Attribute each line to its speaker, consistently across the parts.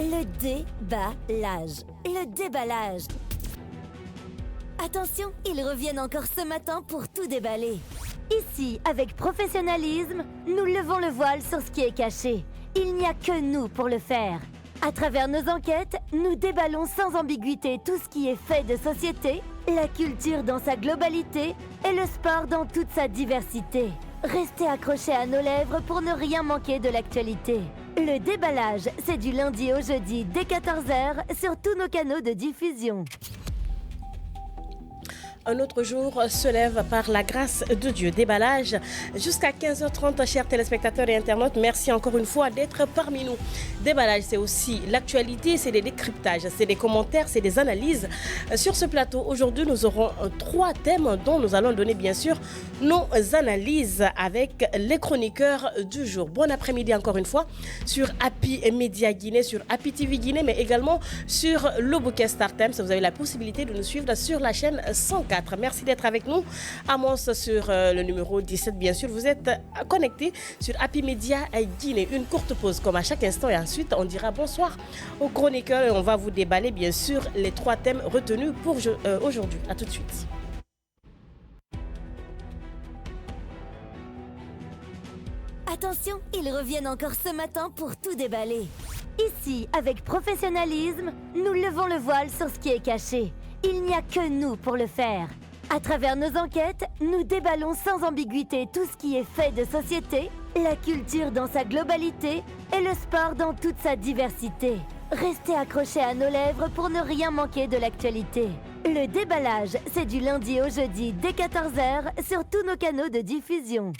Speaker 1: Le déballage. Le déballage. Attention, ils reviennent encore ce matin pour tout déballer. Ici, avec professionnalisme, nous levons le voile sur ce qui est caché. Il n'y a que nous pour le faire. À travers nos enquêtes, nous déballons sans ambiguïté tout ce qui est fait de société, la culture dans sa globalité et le sport dans toute sa diversité. Restez accrochés à nos lèvres pour ne rien manquer de l'actualité. Le déballage, c'est du lundi au jeudi dès 14h sur tous nos canaux de diffusion.
Speaker 2: Un autre jour se lève par la grâce de Dieu. Déballage jusqu'à 15h30, chers téléspectateurs et internautes. Merci encore une fois d'être parmi nous. Déballage, c'est aussi l'actualité, c'est des décryptages, c'est des commentaires, c'est des analyses. Sur ce plateau, aujourd'hui, nous aurons 3 thèmes dont nous allons donner bien sûr nos analyses avec les chroniqueurs du jour. Bon après-midi encore une fois sur Happy Media Guinée, sur Happy TV Guinée, mais également sur le bouquet Star Times. Vous avez la possibilité de nous suivre sur la chaîne 104. Merci d'être avec nous. Amos sur le numéro 17, bien sûr. Vous êtes connectés sur Happy Media Guinée. Une courte pause comme à chaque instant et ensuite on dira bonsoir aux chroniqueurs et on va vous déballer bien sûr les 3 thèmes retenus pour aujourd'hui. A tout de suite.
Speaker 1: Attention, ils reviennent encore ce matin pour tout déballer. Ici, avec professionnalisme, nous levons le voile sur ce qui est caché. Il n'y a que nous pour le faire. À travers nos enquêtes, nous déballons sans ambiguïté tout ce qui est fait de société, la culture dans sa globalité et le sport dans toute sa diversité. Restez accrochés à nos lèvres pour ne rien manquer de l'actualité. Le déballage, c'est du lundi au jeudi dès 14h sur tous nos canaux de diffusion.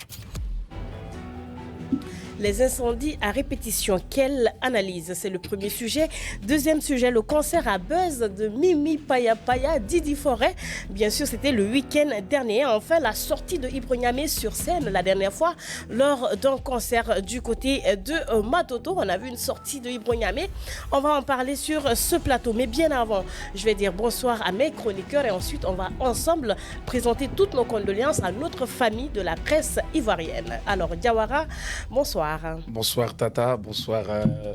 Speaker 2: Les incendies à répétition, quelle analyse? C'est le premier sujet. Deuxième sujet, le concert à buzz de Mimi Paya Paya, Didi Forêt. Bien sûr, c'était le week-end dernier. Enfin, la sortie de Ibro Niamé sur scène la dernière fois lors d'un concert du côté de Matoto. On a vu une sortie de Ibro Niamé. On va en parler sur ce plateau. Mais bien avant, je vais dire bonsoir à mes chroniqueurs et ensuite on va ensemble présenter toutes nos condoléances à notre famille de la presse ivoirienne. Alors, Diawara, bonsoir.
Speaker 3: Bonsoir Tata, bonsoir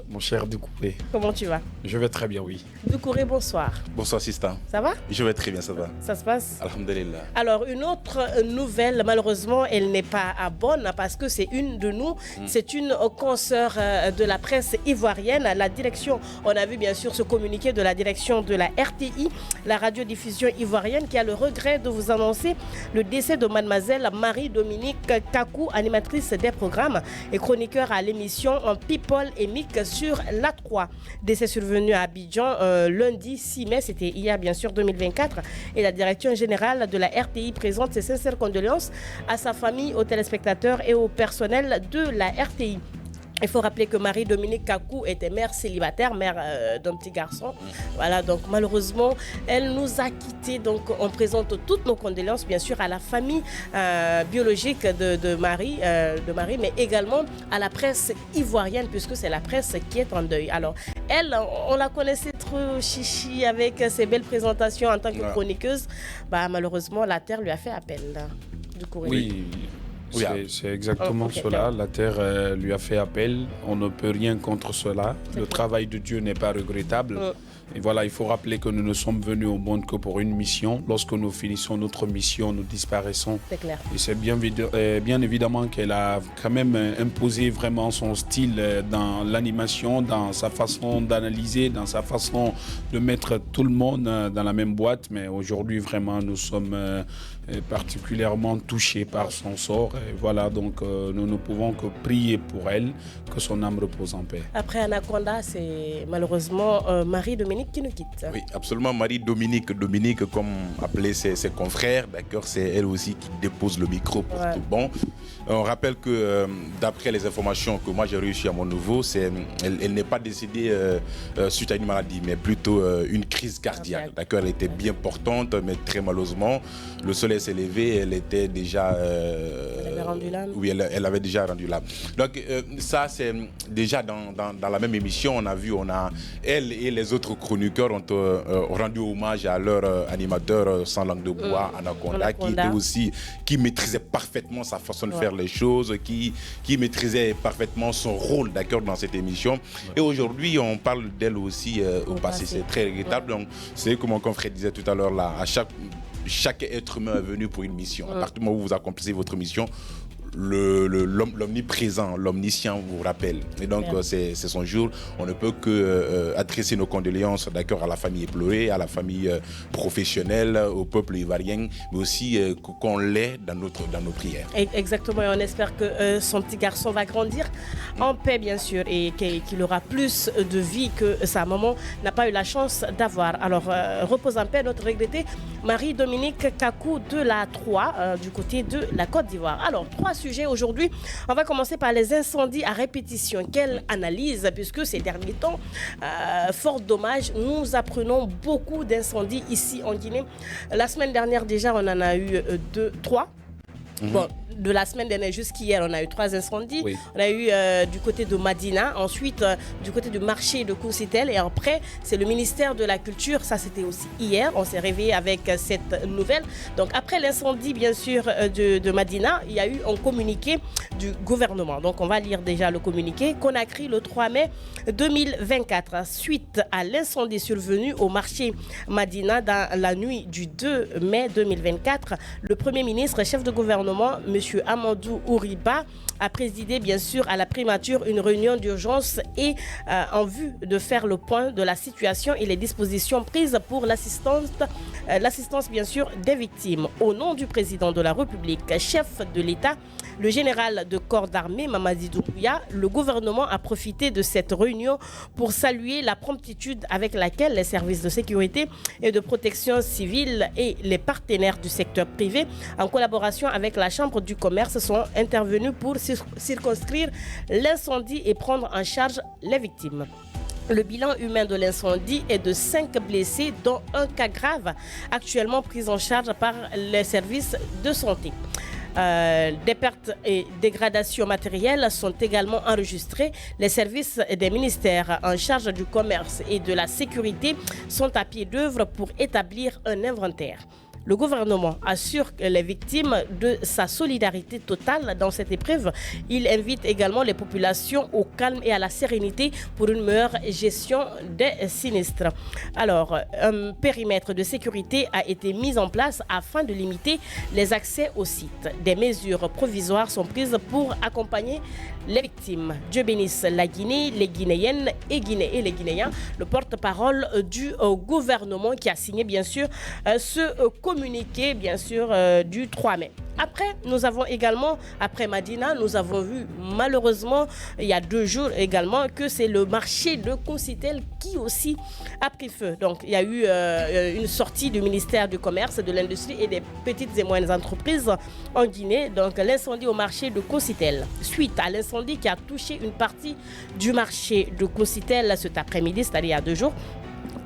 Speaker 3: mon cher Doucouré.
Speaker 2: Comment tu vas?
Speaker 3: Je vais très bien, oui.
Speaker 2: Doucouré, bonsoir.
Speaker 4: Bonsoir Sista.
Speaker 2: Ça va?
Speaker 4: Je vais très bien, ça va.
Speaker 2: Ça se passe?
Speaker 4: Alhamdulillah.
Speaker 2: Alors, une autre nouvelle, malheureusement, elle n'est pas bonne parce que c'est une de nous, c'est une consoeur de la presse ivoirienne. La direction, on a vu bien sûr ce communiqué de la direction de la RTI, la radiodiffusion ivoirienne, qui a le regret de vous annoncer le décès de mademoiselle Marie-Dominique Kakou, animatrice des programmes et chroniqueur à l'émission People et Mick sur l'A3. Décès survenu à Abidjan lundi 6 mai, c'était hier bien sûr 2024. Et la direction générale de la RTI présente ses sincères condoléances à sa famille, aux téléspectateurs et au personnel de la RTI. Il faut rappeler que Marie-Dominique Kakou était mère célibataire, mère d'un petit garçon. Voilà, donc malheureusement, elle nous a quittés. Donc on présente toutes nos condoléances, bien sûr, à la famille biologique de Marie, mais également à la presse ivoirienne, puisque c'est la presse qui est en deuil. Alors, elle, on la connaissait trop chichi avec ses belles présentations en tant que chroniqueuse. Bah, malheureusement, la terre lui a fait appel. Du coup,
Speaker 3: oui. C'est exactement cela. La terre lui a fait appel. On ne peut rien contre cela. Le travail de Dieu n'est pas regrettable. Et voilà, il faut rappeler que nous ne sommes venus au monde que pour une mission. Lorsque nous finissons notre mission, nous disparaissons.
Speaker 2: C'est clair.
Speaker 3: Et c'est bien évidemment qu'elle a quand même imposé vraiment son style dans l'animation, dans sa façon d'analyser, dans sa façon de mettre tout le monde dans la même boîte. Mais aujourd'hui, vraiment, nous sommes particulièrement touchés par son sort. Et voilà, donc nous ne pouvons que prier pour elle, que son âme repose en paix.
Speaker 2: Après Anaconda, c'est malheureusement Marie-Dominique qui nous quitte.
Speaker 4: Oui, absolument. Marie-Dominique, comme appelait ses confrères, d'accord, c'est elle aussi qui dépose le micro pour tout bon. On rappelle que d'après les informations que moi j'ai réussi à mon niveau, elle n'est pas décédée suite à une maladie, mais plutôt une crise cardiaque. D'accord, elle était bien portante, mais très malheureusement, le soleil s'est levé, elle était déjà
Speaker 2: Elle avait rendu l'âme.
Speaker 4: Oui, elle avait déjà rendu l'âme. Donc ça, c'est déjà dans la même émission, on a elle et les autres chroniqueurs ont rendu hommage à leur animateur sans langue de bois, Anaconda, qui maîtrisait parfaitement sa façon de faire les choses, qui maîtrisait parfaitement son rôle, d'accord, dans cette émission. Ouais. Et aujourd'hui, on parle d'elle aussi au passé. C'est très regrettable. Donc, c'est comme mon confrère disait tout à l'heure, là, à chaque être humain est venu pour une mission. À partir du moment où vous accomplissez votre mission, l'omniprésent, l'omniscient vous rappelle. Et donc, c'est son jour. On ne peut que adresser nos condoléances, d'accord, à la famille éplorée, à la famille professionnelle, au peuple ivoirien, mais aussi qu'on l'ait dans nos prières.
Speaker 2: Exactement, et on espère que son petit garçon va grandir en paix, bien sûr, et qu'il aura plus de vie que sa maman n'a pas eu la chance d'avoir. Alors, repose en paix notre regrettée Marie-Dominique Kakou de la 3, du côté de la Côte d'Ivoire. Alors, 3 sujets aujourd'hui. On va commencer par les incendies à répétition. Quelle analyse, puisque ces derniers temps, fort dommage, nous apprenons beaucoup d'incendies ici en Guinée. La semaine dernière, déjà, on en a eu 3. Bon, de la semaine dernière jusqu'hier, on a eu 3 incendies. Oui. On a eu du côté de Madina, ensuite du côté du marché de Koussitel, et après, c'est le ministère de la Culture. Ça, c'était aussi hier. On s'est réveillé avec cette nouvelle. Donc, après l'incendie, bien sûr, de Madina, il y a eu un communiqué du gouvernement. Donc, on va lire déjà le communiqué. Conakry, le 3 mai 2024, suite à l'incendie survenu au marché Madina dans la nuit du 2 mai 2024, le Premier ministre, chef de gouvernement, M. Amadou Ouriba, a présidé bien sûr à la primature une réunion d'urgence et en vue de faire le point de la situation et les dispositions prises pour l'assistance bien sûr des victimes. Au nom du président de la République, chef de l'État, le général de corps d'armée Mamadi Doumbouya, le gouvernement a profité de cette réunion pour saluer la promptitude avec laquelle les services de sécurité et de protection civile et les partenaires du secteur privé, en collaboration avec la Chambre du commerce, sont intervenus pour circonscrire l'incendie et prendre en charge les victimes. Le bilan humain de l'incendie est de 5 blessés, dont un cas grave, actuellement pris en charge par les services de santé. Des pertes et dégradations matérielles sont également enregistrées. Les services des ministères en charge du commerce et de la sécurité sont à pied d'œuvre pour établir un inventaire. Le gouvernement assure les victimes de sa solidarité totale dans cette épreuve. Il invite également les populations au calme et à la sérénité pour une meilleure gestion des sinistres. Alors, un périmètre de sécurité a été mis en place afin de limiter les accès au site. Des mesures provisoires sont prises pour accompagner les victimes. Dieu bénisse la Guinée, les Guinéennes et les Guinéens. Le porte-parole du gouvernement qui a signé bien sûr ce communiqué bien sûr du 3 mai. Après, nous avons également, après Madina, nous avons vu malheureusement, il y a 2 jours également, que c'est le marché de Koussitel qui aussi a pris feu. Donc, il y a eu une sortie du ministère du Commerce, de l'Industrie et des petites et moyennes entreprises en Guinée. Donc, l'incendie au marché de Koussitel. Suite à l'incendie qui a touché une partie du marché de Koussitel cet après-midi, c'est-à-dire il y a 2 jours,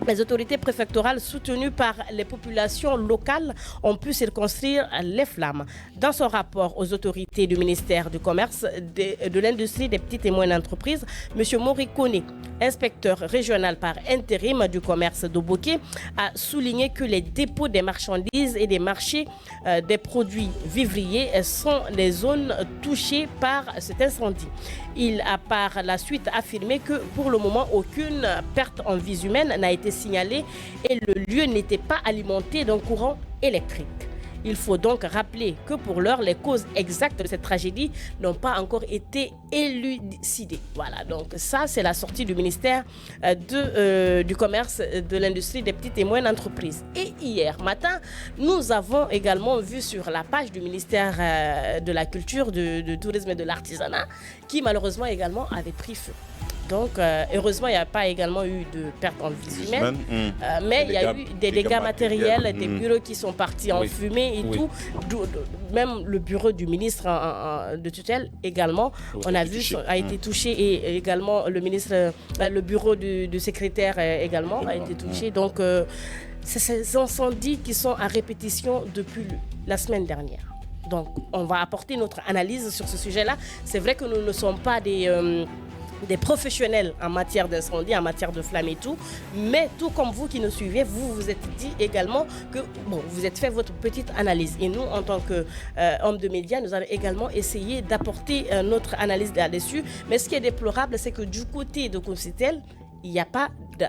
Speaker 2: les autorités préfectorales soutenues par les populations locales ont pu circonscrire les flammes. Dans son rapport aux autorités du ministère du Commerce, de l'Industrie, des petites et moyennes entreprises, M. Morikone, inspecteur régional par intérim du commerce d'Oboké, a souligné que les dépôts des marchandises et des marchés des produits vivriers sont les zones touchées par cet incendie. Il a par la suite affirmé que pour le moment, aucune perte en vies humaines n'a été signalée et le lieu n'était pas alimenté d'un courant électrique. Il faut donc rappeler que pour l'heure, les causes exactes de cette tragédie n'ont pas encore été élucidées. Voilà, donc ça, c'est la sortie du ministère du Commerce, de l'Industrie, des petites et moyennes entreprises. Et hier matin, nous avons également vu sur la page du ministère de la Culture, du Tourisme et de l'Artisanat, qui malheureusement également avait pris feu. Donc, heureusement, il n'y a pas également eu de perte en vie humaine, mais il y a eu des dégâts matériels, des bureaux qui sont partis en fumée et tout. Même le bureau du ministre de tutelle également, on a vu, a été touché, et également le ministre, le bureau du secrétaire également a été touché. Donc, c'est ces incendies qui sont à répétition depuis la semaine dernière. Donc, on va apporter notre analyse sur ce sujet-là. C'est vrai que nous ne sommes pas des professionnels en matière d'incendie, en matière de flammes et tout, mais tout comme vous qui nous suivez, vous vous êtes dit également que, vous êtes fait votre petite analyse. Et nous, en tant qu'hommes de médias, nous allons également essayer d'apporter notre analyse là-dessus. Mais ce qui est déplorable, c'est que du côté de Consitel, il n'y a pas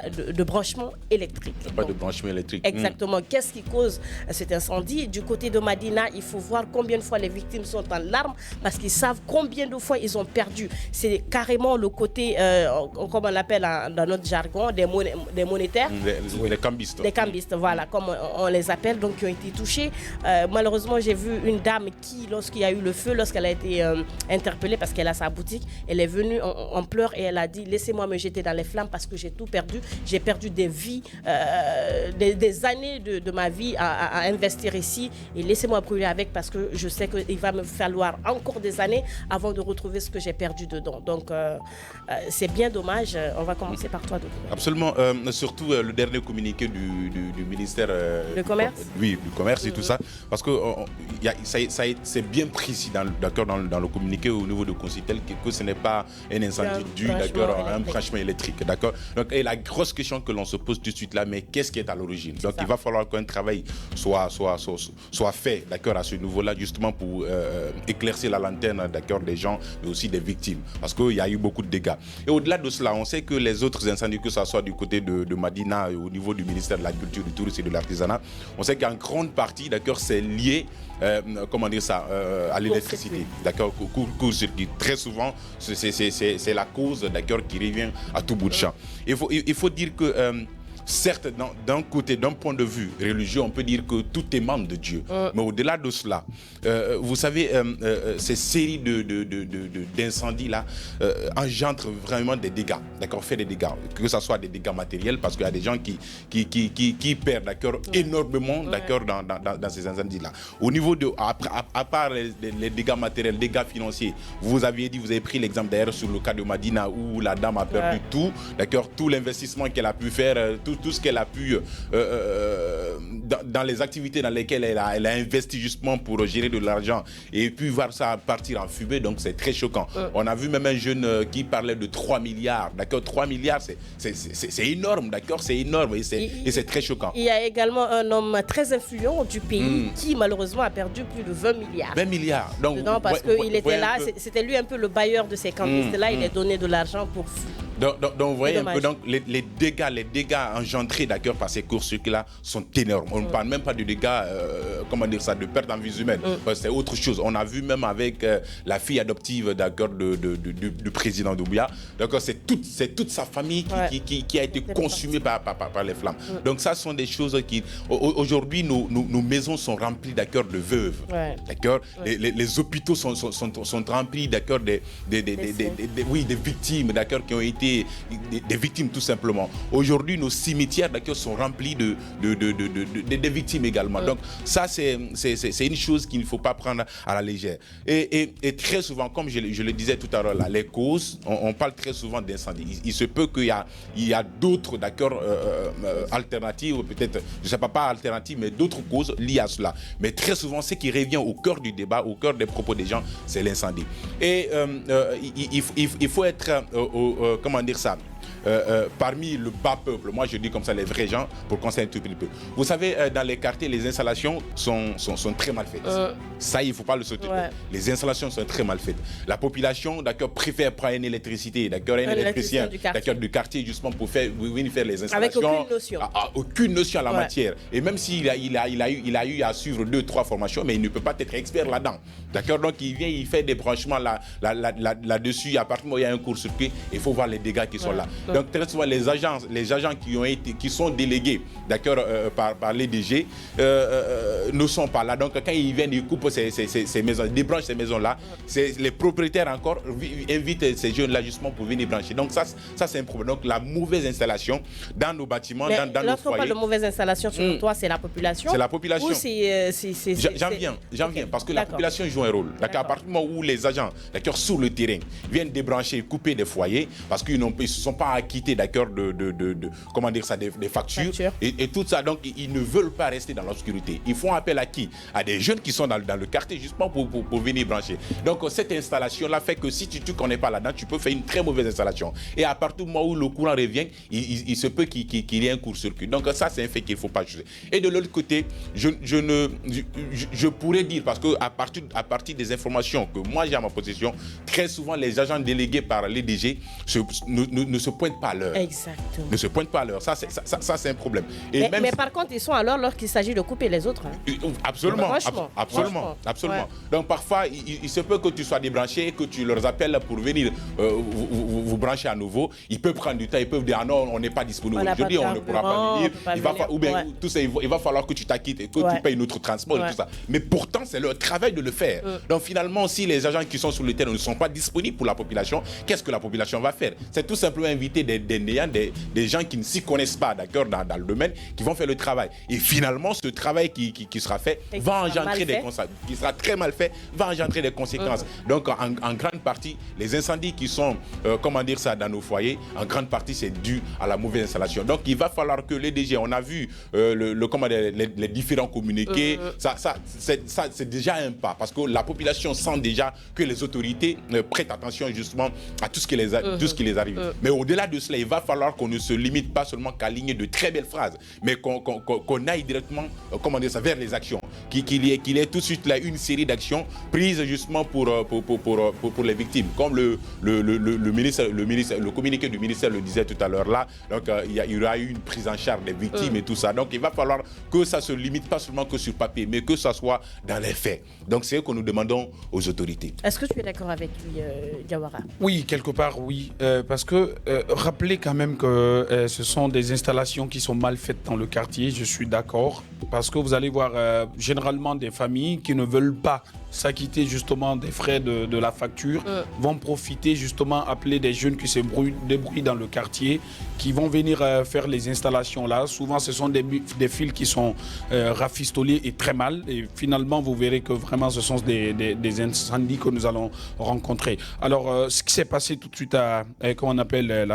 Speaker 2: de branchement électrique.
Speaker 4: Pas de branchement électrique.
Speaker 2: Exactement. Qu'est-ce qui cause cet incendie? Du côté de Madina, il faut voir combien de fois les victimes sont en larmes parce qu'ils savent combien de fois ils ont perdu. C'est carrément le côté, comme on l'appelle dans notre jargon, des monétaires.
Speaker 4: Les cambistes.
Speaker 2: Les cambistes, voilà, comme on les appelle, donc qui ont été touchés. Malheureusement, j'ai vu une dame qui, lorsqu'il y a eu le feu, lorsqu'elle a été interpellée parce qu'elle a sa boutique, elle est venue en pleurs et elle a dit « Laissez-moi me jeter dans les flammes parce que j'ai tout perdu. J'ai perdu des vies, des années de ma vie à investir ici et laissez-moi brûler avec parce que je sais qu'il va me falloir encore des années avant de retrouver ce que j'ai perdu dedans. » Donc, c'est bien dommage. On va commencer par toi, docteur.
Speaker 4: Absolument. Surtout le dernier communiqué du ministère
Speaker 2: du Commerce.
Speaker 4: Oui, du Commerce et tout ça. Parce que c'est bien précis dans le communiqué au niveau de Consitel que ce n'est pas un incendie dû à un branchement électrique. D'accord. Donc, et la grosse question que l'on se pose tout de suite là, mais qu'est-ce qui est à l'origine? Donc, il va falloir qu'un travail soit fait, d'accord, à ce niveau-là, justement pour éclaircir la lanterne, d'accord, des gens, mais aussi des victimes. Parce qu'il y a eu beaucoup de dégâts. Et au-delà de cela, on sait que les autres incendies, que ce soit du côté de Madina, au niveau du ministère de la Culture, du Tourisme et de l'Artisanat, on sait qu'en grande partie, d'accord, c'est lié à l'électricité, d'accord, court-circuit. Très souvent, c'est la cause, d'accord, qui revient à tout bout de champ. Il faut dire que certes, d'un côté, d'un point de vue religieux, on peut dire que tout émane de Dieu. Mais au-delà de cela, vous savez, ces séries d'incendies-là engendrent vraiment des dégâts, d'accord, fait des dégâts, que ce soit des dégâts matériels, parce qu'il y a des gens qui perdent, d'accord, énormément, d'accord, dans ces incendies-là. Au niveau de, à part les dégâts matériels, dégâts financiers, vous avez pris l'exemple d'ailleurs sur le cas de Madina où la dame a perdu tout, d'accord, tout l'investissement qu'elle a pu faire, tout ce qu'elle a pu dans les activités dans lesquelles elle a investi justement pour gérer de l'argent et puis voir ça partir en fumée, donc c'est très choquant. On a vu même un jeune qui parlait de 3 milliards, d'accord, 3 milliards c'est énorme, d'accord, c'est énorme et c'est très choquant.
Speaker 2: Il y a également un homme très influent du pays qui malheureusement a perdu plus de 20 milliards.
Speaker 4: 20 milliards. Donc,
Speaker 2: dedans, parce qu'il était là, c'était lui un peu le bailleur de ces cambistes-là, il a donné de l'argent pour...
Speaker 4: Donc vous voyez un peu, donc, les dégâts engendrés, d'accord, par ces courts-circuits-là sont énormes. On ne parle même pas de dégâts, de perte en vie humaine. C'est autre chose. On a vu même avec la fille adoptive, d'accord, du président Doumbouya. D'accord, c'est toute sa famille qui a été consumée par les flammes. Donc ça sont des choses qui... Aujourd'hui, nos maisons sont remplies, d'accord, de veuves. D'accord. Les hôpitaux sont remplis, d'accord, des victimes, d'accord, qui ont été des victimes tout simplement. Aujourd'hui, nos cimetières, d'accord, sont remplis de victimes également. Donc ça, c'est une chose qu'il ne faut pas prendre à la légère. Et très souvent, comme je le disais tout à l'heure, là, les causes, on parle très souvent d'incendie. Il se peut qu'il y a d'autres, d'accord, alternatives, peut-être, je ne sais pas alternatives, mais d'autres causes liées à cela. Mais très souvent, ce qui revient au cœur du débat, au cœur des propos des gens, c'est l'incendie. Et il faut être, parmi le bas peuple, moi je dis comme ça les vrais gens, pour conseiller un tout petit peu. Vous savez, dans les quartiers, les installations sont très mal faites. Ça, il ne faut pas le sauter. Les installations sont très mal faites. La population, d'accord, préfère prendre une électricité, d'accord, un électricien du quartier justement pour venir faire les installations.
Speaker 2: Avec aucune notion.
Speaker 4: Aucune notion à la matière. Et même s'il a eu à suivre 2-3 formations, mais il ne peut pas être expert là-dedans. D'accord, donc il vient, il fait des branchements là-dessus. À partir du moment où il y a un court-circuit, il faut voir les dégâts qui sont là. Donc très souvent les agents qui sont délégués, d'accord, par les DG ne sont pas là. Donc quand ils viennent, ils coupent ces maisons, ils débranchent ces maisons-là. Les propriétaires encore invitent ces jeunes-là justement pour venir brancher. Donc ça c'est un problème. Donc la mauvaise installation dans nos bâtiments, dans nos foyers. Lorsqu'on
Speaker 2: parle de mauvaise installation, selon toi, c'est la population? C'est
Speaker 4: la population. J'en viens parce que la population joue un rôle. D'accord. À partir du moment où les agents, d'accord, sur le terrain viennent débrancher, couper des foyers parce qu'ils ne se sont pas pas acquitté, d'accord, comment dire ça, des factures. Et tout ça. Donc, ils ne veulent pas rester dans l'obscurité. Ils font appel à qui? À des jeunes qui sont dans le quartier, justement pour venir brancher. Donc, cette installation-là fait que si tu ne connais pas là-dedans, tu peux faire une très mauvaise installation. Et à partir du moment où le courant revient, il se peut qu'il y ait un court-circuit. Donc, ça, c'est un fait qu'il ne faut pas juger. Et de l'autre côté, je pourrais dire, parce qu'à partir des informations que moi j'ai à ma possession, très souvent, les agents délégués par les DG ne se pointent pas à l'heure.
Speaker 2: Exactement.
Speaker 4: Ne se pointent pas à l'heure. Ça, c'est un problème.
Speaker 2: Et mais par contre, ils sont à l'heure lorsqu'il s'agit de couper les autres.
Speaker 4: Absolument.
Speaker 2: Franchement.
Speaker 4: Ouais. Donc parfois, il se peut que tu sois débranché et que tu leur appelles pour venir vous brancher à nouveau. Ils peuvent prendre du temps, ils peuvent dire ah non, on n'est pas disponible aujourd'hui, on ne pourra pas venir. Tout ça, il va falloir que tu t'acquittes et que tu payes notre transport et tout ça. Mais pourtant, c'est leur travail de le faire. Donc finalement, si les agents qui sont sur le terrain ne sont pas disponibles pour la population, qu'est-ce que la population va faire? C'est tout simplement inviter des néants, des gens qui ne s'y connaissent pas, d'accord, dans le domaine, qui vont faire le travail. Et finalement, ce travail qui sera fait va engendrer des conséquences, qui sera très mal fait, va engendrer des conséquences. Donc, en grande partie, les incendies qui sont, dans nos foyers, en grande partie, c'est dû à la mauvaise installation. Donc, il va falloir que les DG, on a vu les différents communiqués, ça c'est déjà un pas, parce que la population sent déjà que les autorités prêtent attention justement à tout ce qui les arrive. Mais au-delà de cela, il va falloir qu'on ne se limite pas seulement qu'à aligner de très belles phrases, mais qu'on aille directement vers les actions, qu'il y ait tout de suite là une série d'actions prises justement pour les victimes, comme le communiqué du ministère le disait tout à l'heure là. Donc il y aura eu une prise en charge des victimes et tout ça. Donc il va falloir que ça se limite pas seulement que sur papier, mais que ça soit dans les faits. Donc c'est ce que nous demandons aux autorités.
Speaker 2: Est-ce que tu es d'accord avec lui, Diawara?
Speaker 3: Oui, quelque part oui, parce que rappelez quand même que ce sont des installations qui sont mal faites dans le quartier. Je suis d'accord, parce que vous allez voir généralement des familles qui ne veulent pas s'acquitter justement des frais de la facture, vont profiter justement, appeler des jeunes qui se débrouillent dans le quartier, qui vont venir faire les installations là. Souvent ce sont des fils qui sont rafistolés et très mal, et finalement vous verrez que vraiment ce sont des incendies que nous allons rencontrer. Alors ce qui s'est passé tout de suite la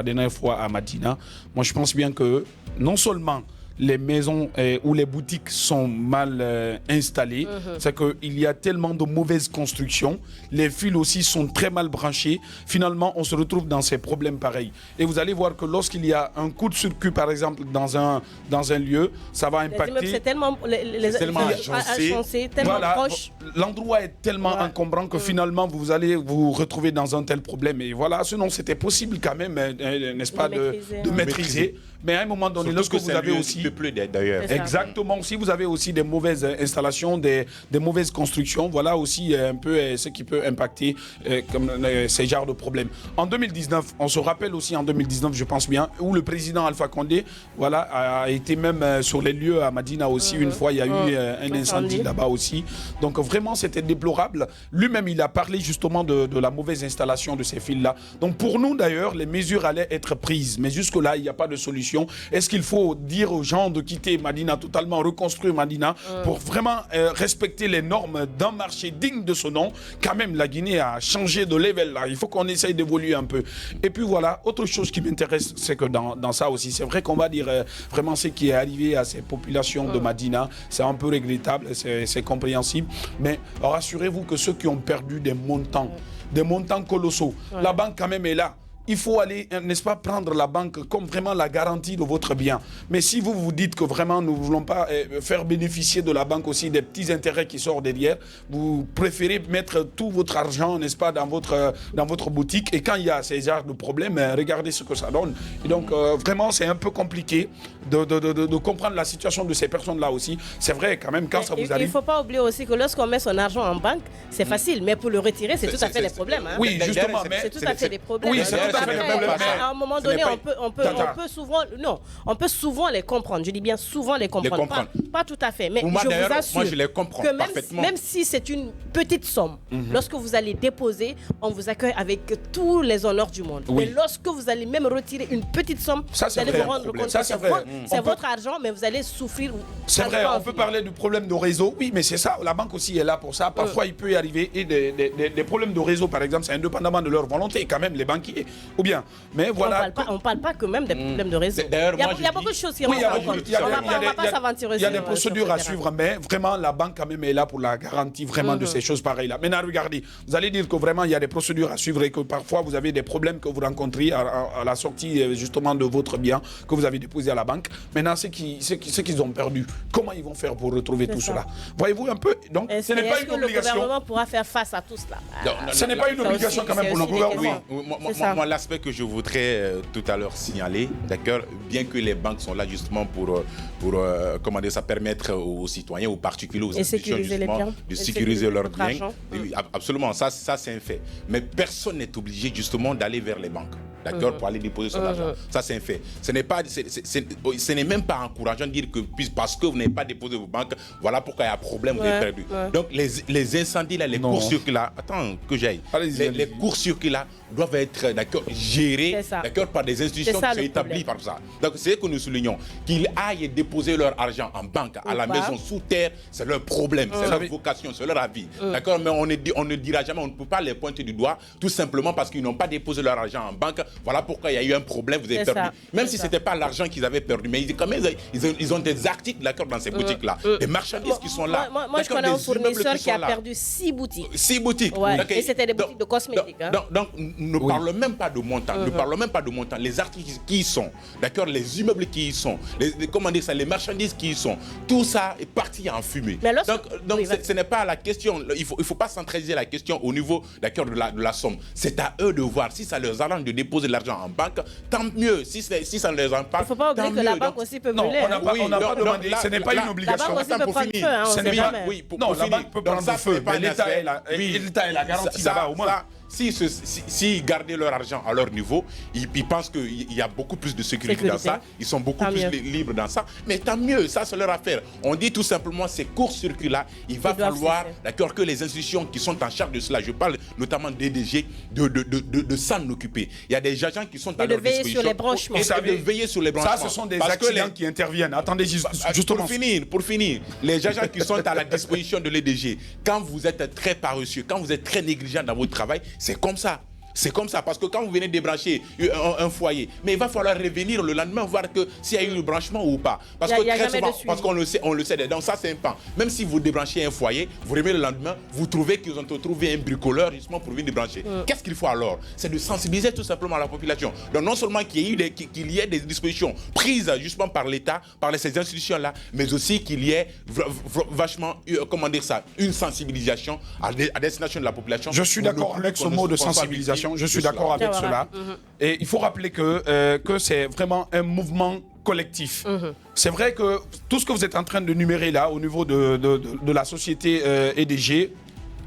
Speaker 3: dernière fois à Madina, moi je pense bien que non seulement les maisons ou les boutiques sont mal installées, c'est qu'il y a tellement de mauvaises constructions, les fils aussi sont très mal branchés, finalement on se retrouve dans ces problèmes pareils. Et vous allez voir que lorsqu'il y a un coup de circuit par exemple dans un lieu, ça va impacter.
Speaker 2: C'est tellement agencé, tellement proche.
Speaker 3: L'endroit est tellement encombrant que finalement vous allez vous retrouver dans un tel problème. Et voilà, sinon c'était possible quand même, n'est-ce pas, de maîtriser. Mais à un moment donné, lorsque vous avez aussi...
Speaker 4: d'ailleurs.
Speaker 3: Exactement. Si vous avez aussi des mauvaises installations, des mauvaises constructions, voilà aussi un peu ce qui peut impacter ces genres de problèmes. En 2019, on se rappelle aussi en 2019, je pense bien, où le président Alpha Condé a été même sur les lieux à Madina aussi. Une fois, il y a eu un incendie là-bas aussi. Donc vraiment, c'était déplorable. Lui-même, il a parlé justement de la mauvaise installation de ces fils-là. Donc pour nous, d'ailleurs, les mesures allaient être prises. Mais jusque-là, il n'y a pas de solution. Est-ce qu'il faut dire aux gens de quitter Madina, totalement reconstruire Madina pour vraiment respecter les normes d'un marché digne de ce nom? Quand même, la Guinée a changé de level là. Il faut qu'on essaye d'évoluer un peu. Et puis voilà, autre chose qui m'intéresse, c'est que dans ça aussi, c'est vrai qu'on va dire vraiment ce qui est arrivé à ces populations de Madina, c'est un peu regrettable, c'est compréhensible. Mais rassurez-vous que ceux qui ont perdu des montants colossaux, la banque quand même est là. Il faut aller, n'est-ce pas, prendre la banque comme vraiment la garantie de votre bien. Mais si vous vous dites que vraiment nous ne voulons pas faire bénéficier de la banque aussi des petits intérêts qui sortent derrière, vous préférez mettre tout votre argent, n'est-ce pas, dans votre boutique. Et quand il y a ces genres de problèmes, regardez ce que ça donne. Et donc vraiment, c'est un peu compliqué de comprendre la situation de ces personnes-là aussi. C'est vrai quand même quand ça vous arrive.
Speaker 2: Il ne faut pas oublier aussi que lorsqu'on met son argent en banque, c'est facile. Mais pour le retirer, c'est tout à fait des problèmes. Hein.
Speaker 3: Oui, justement.
Speaker 2: C'est tout à fait des problèmes.
Speaker 3: Oui,
Speaker 2: à un moment donné, on peut souvent les comprendre. Je dis bien souvent les comprendre. Pas tout à fait. Mais je vous assure
Speaker 4: je les comprends
Speaker 2: que
Speaker 4: parfaitement.
Speaker 2: même si c'est une petite somme, lorsque vous allez déposer, on vous accueille avec tous les honneurs du monde. Mais lorsque vous allez même retirer une petite somme, vous allez vous rendre compte que c'est votre argent, mais vous allez souffrir.
Speaker 3: C'est vrai, on peut parler du problème de réseau. Oui, mais c'est ça. La banque aussi est là pour ça. Parfois, il peut y arriver des problèmes de réseau, par exemple, c'est indépendamment de leur volonté. Quand même, les banquiers, ou bien. Mais voilà.
Speaker 2: On ne parle pas que même des problèmes de réseau.
Speaker 4: D'ailleurs,
Speaker 2: Il y a beaucoup de choses qui rentrent en compte. On ne va pas s'aventurer.
Speaker 3: Il y a des procédures à suivre, mais vraiment, la banque quand même est là pour la garantie vraiment de ces choses pareilles-là. Maintenant, regardez, vous allez dire que vraiment, il y a des procédures à suivre et que parfois, vous avez des problèmes que vous rencontrez à la sortie justement de votre bien que vous avez déposé à la banque. Maintenant, ceux qu'ils ont perdu, comment ils vont faire pour retrouver tout cela? Voyez-vous un peu? Donc, ce n'est pas une obligation.
Speaker 2: Le gouvernement pourra faire face à tout cela.
Speaker 3: Ce n'est pas une obligation quand même pour le gouvernement.
Speaker 4: Moi, l'aspect que je voudrais tout à l'heure signaler, d'accord, bien que les banques sont là justement pour comment dire, ça permettre aux citoyens, aux particuliers, aux institutions justement de sécuriser leurs biens. Absolument, ça c'est un fait. Mais personne n'est obligé justement d'aller vers les banques, d'accord, pour aller déposer son argent. Ça c'est un fait. Ce n'est même pas encourageant de dire que parce que vous n'avez pas déposé vos banques, voilà pourquoi il y a un problème, vous avez perdu. Donc les incendies là, les courts-circuits là, attends que j'aille. Les courts-circuits là doivent être gérés par des institutions qui sont établies par ça. Donc c'est ce que nous soulignons, qu'ils aillent déposer leur argent en banque, à la maison, sous terre, c'est leur problème, c'est leur vocation, c'est leur avis. D'accord, mais on ne dira jamais, on ne peut pas les pointer du doigt, tout simplement parce qu'ils n'ont pas déposé leur argent en banque. Voilà pourquoi il y a eu un problème, vous avez perdu. Même si ce n'était pas l'argent qu'ils avaient perdu, mais ils ont des articles dans ces boutiques-là, des marchandises qui sont là.
Speaker 2: Moi je connais un fournisseur qui a perdu 6 boutiques.
Speaker 4: 6 boutiques.
Speaker 2: Et c'était des boutiques de cosmétiques.
Speaker 4: Donc, ne parlons même pas de montant. Ne parlons même pas de montant. Les articles qui y sont, d'accord, les immeubles qui y sont, les marchandises qui y sont, tout ça est parti en fumée. Donc ce n'est pas la question. Il faut pas centraliser la question au niveau, d'accord, de la somme. C'est à eux de voir si ça leur arrange de déposer de l'argent en banque. Tant mieux. Si ça ne les arrange pas.
Speaker 2: Il ne faut pas oublier que la banque aussi peut brûler.
Speaker 3: Non, on n'a pas demandé. Ce n'est pas une obligation.
Speaker 2: La banque aussi peut prendre feu.
Speaker 3: Non, la banque peut prendre feu. Mais l'État est la garantie là-bas au moins.
Speaker 4: Si garder leur argent à leur niveau, ils pensent qu'il y a beaucoup plus de sécurité dans ça, ils sont beaucoup plus libres dans ça, mais tant mieux, ça c'est leur affaire. On dit tout simplement ces courts-circuits-là, il va falloir que les institutions qui sont en charge de cela, je parle notamment des DG, de s'en occuper. Il y a des agents qui sont à leur disposition.
Speaker 2: Sur les branchements.
Speaker 4: Et de veiller sur les branchements.
Speaker 3: Ça, ce sont des accidents qui interviennent. Attendez, justement.
Speaker 4: Pour finir, les agents qui sont à la disposition de l'EDG, quand vous êtes très paresseux, quand vous êtes très négligent dans votre travail, c'est comme ça. C'est comme ça, parce que quand vous venez débrancher un foyer, mais il va falloir revenir le lendemain, voir que s'il y a eu un branchement ou pas. Parce que très souvent, parce qu'on le sait, donc ça c'est un pan. Même si vous débranchez un foyer, vous revenez le lendemain, vous trouvez qu'ils ont trouvé un bricoleur justement pour venir débrancher. Qu'est-ce qu'il faut alors? C'est de sensibiliser tout simplement la population. Donc non seulement qu'il y ait des dispositions prises justement par l'État, par ces institutions-là, mais aussi qu'il y ait vachement, comment dire ça, une sensibilisation à destination de la population.
Speaker 3: Je suis d'accord avec ce mot de sensibilisation. Je suis d'accord avec cela. Et il faut rappeler que c'est vraiment un mouvement collectif. C'est vrai que tout ce que vous êtes en train de numérer là au niveau de la société EDG,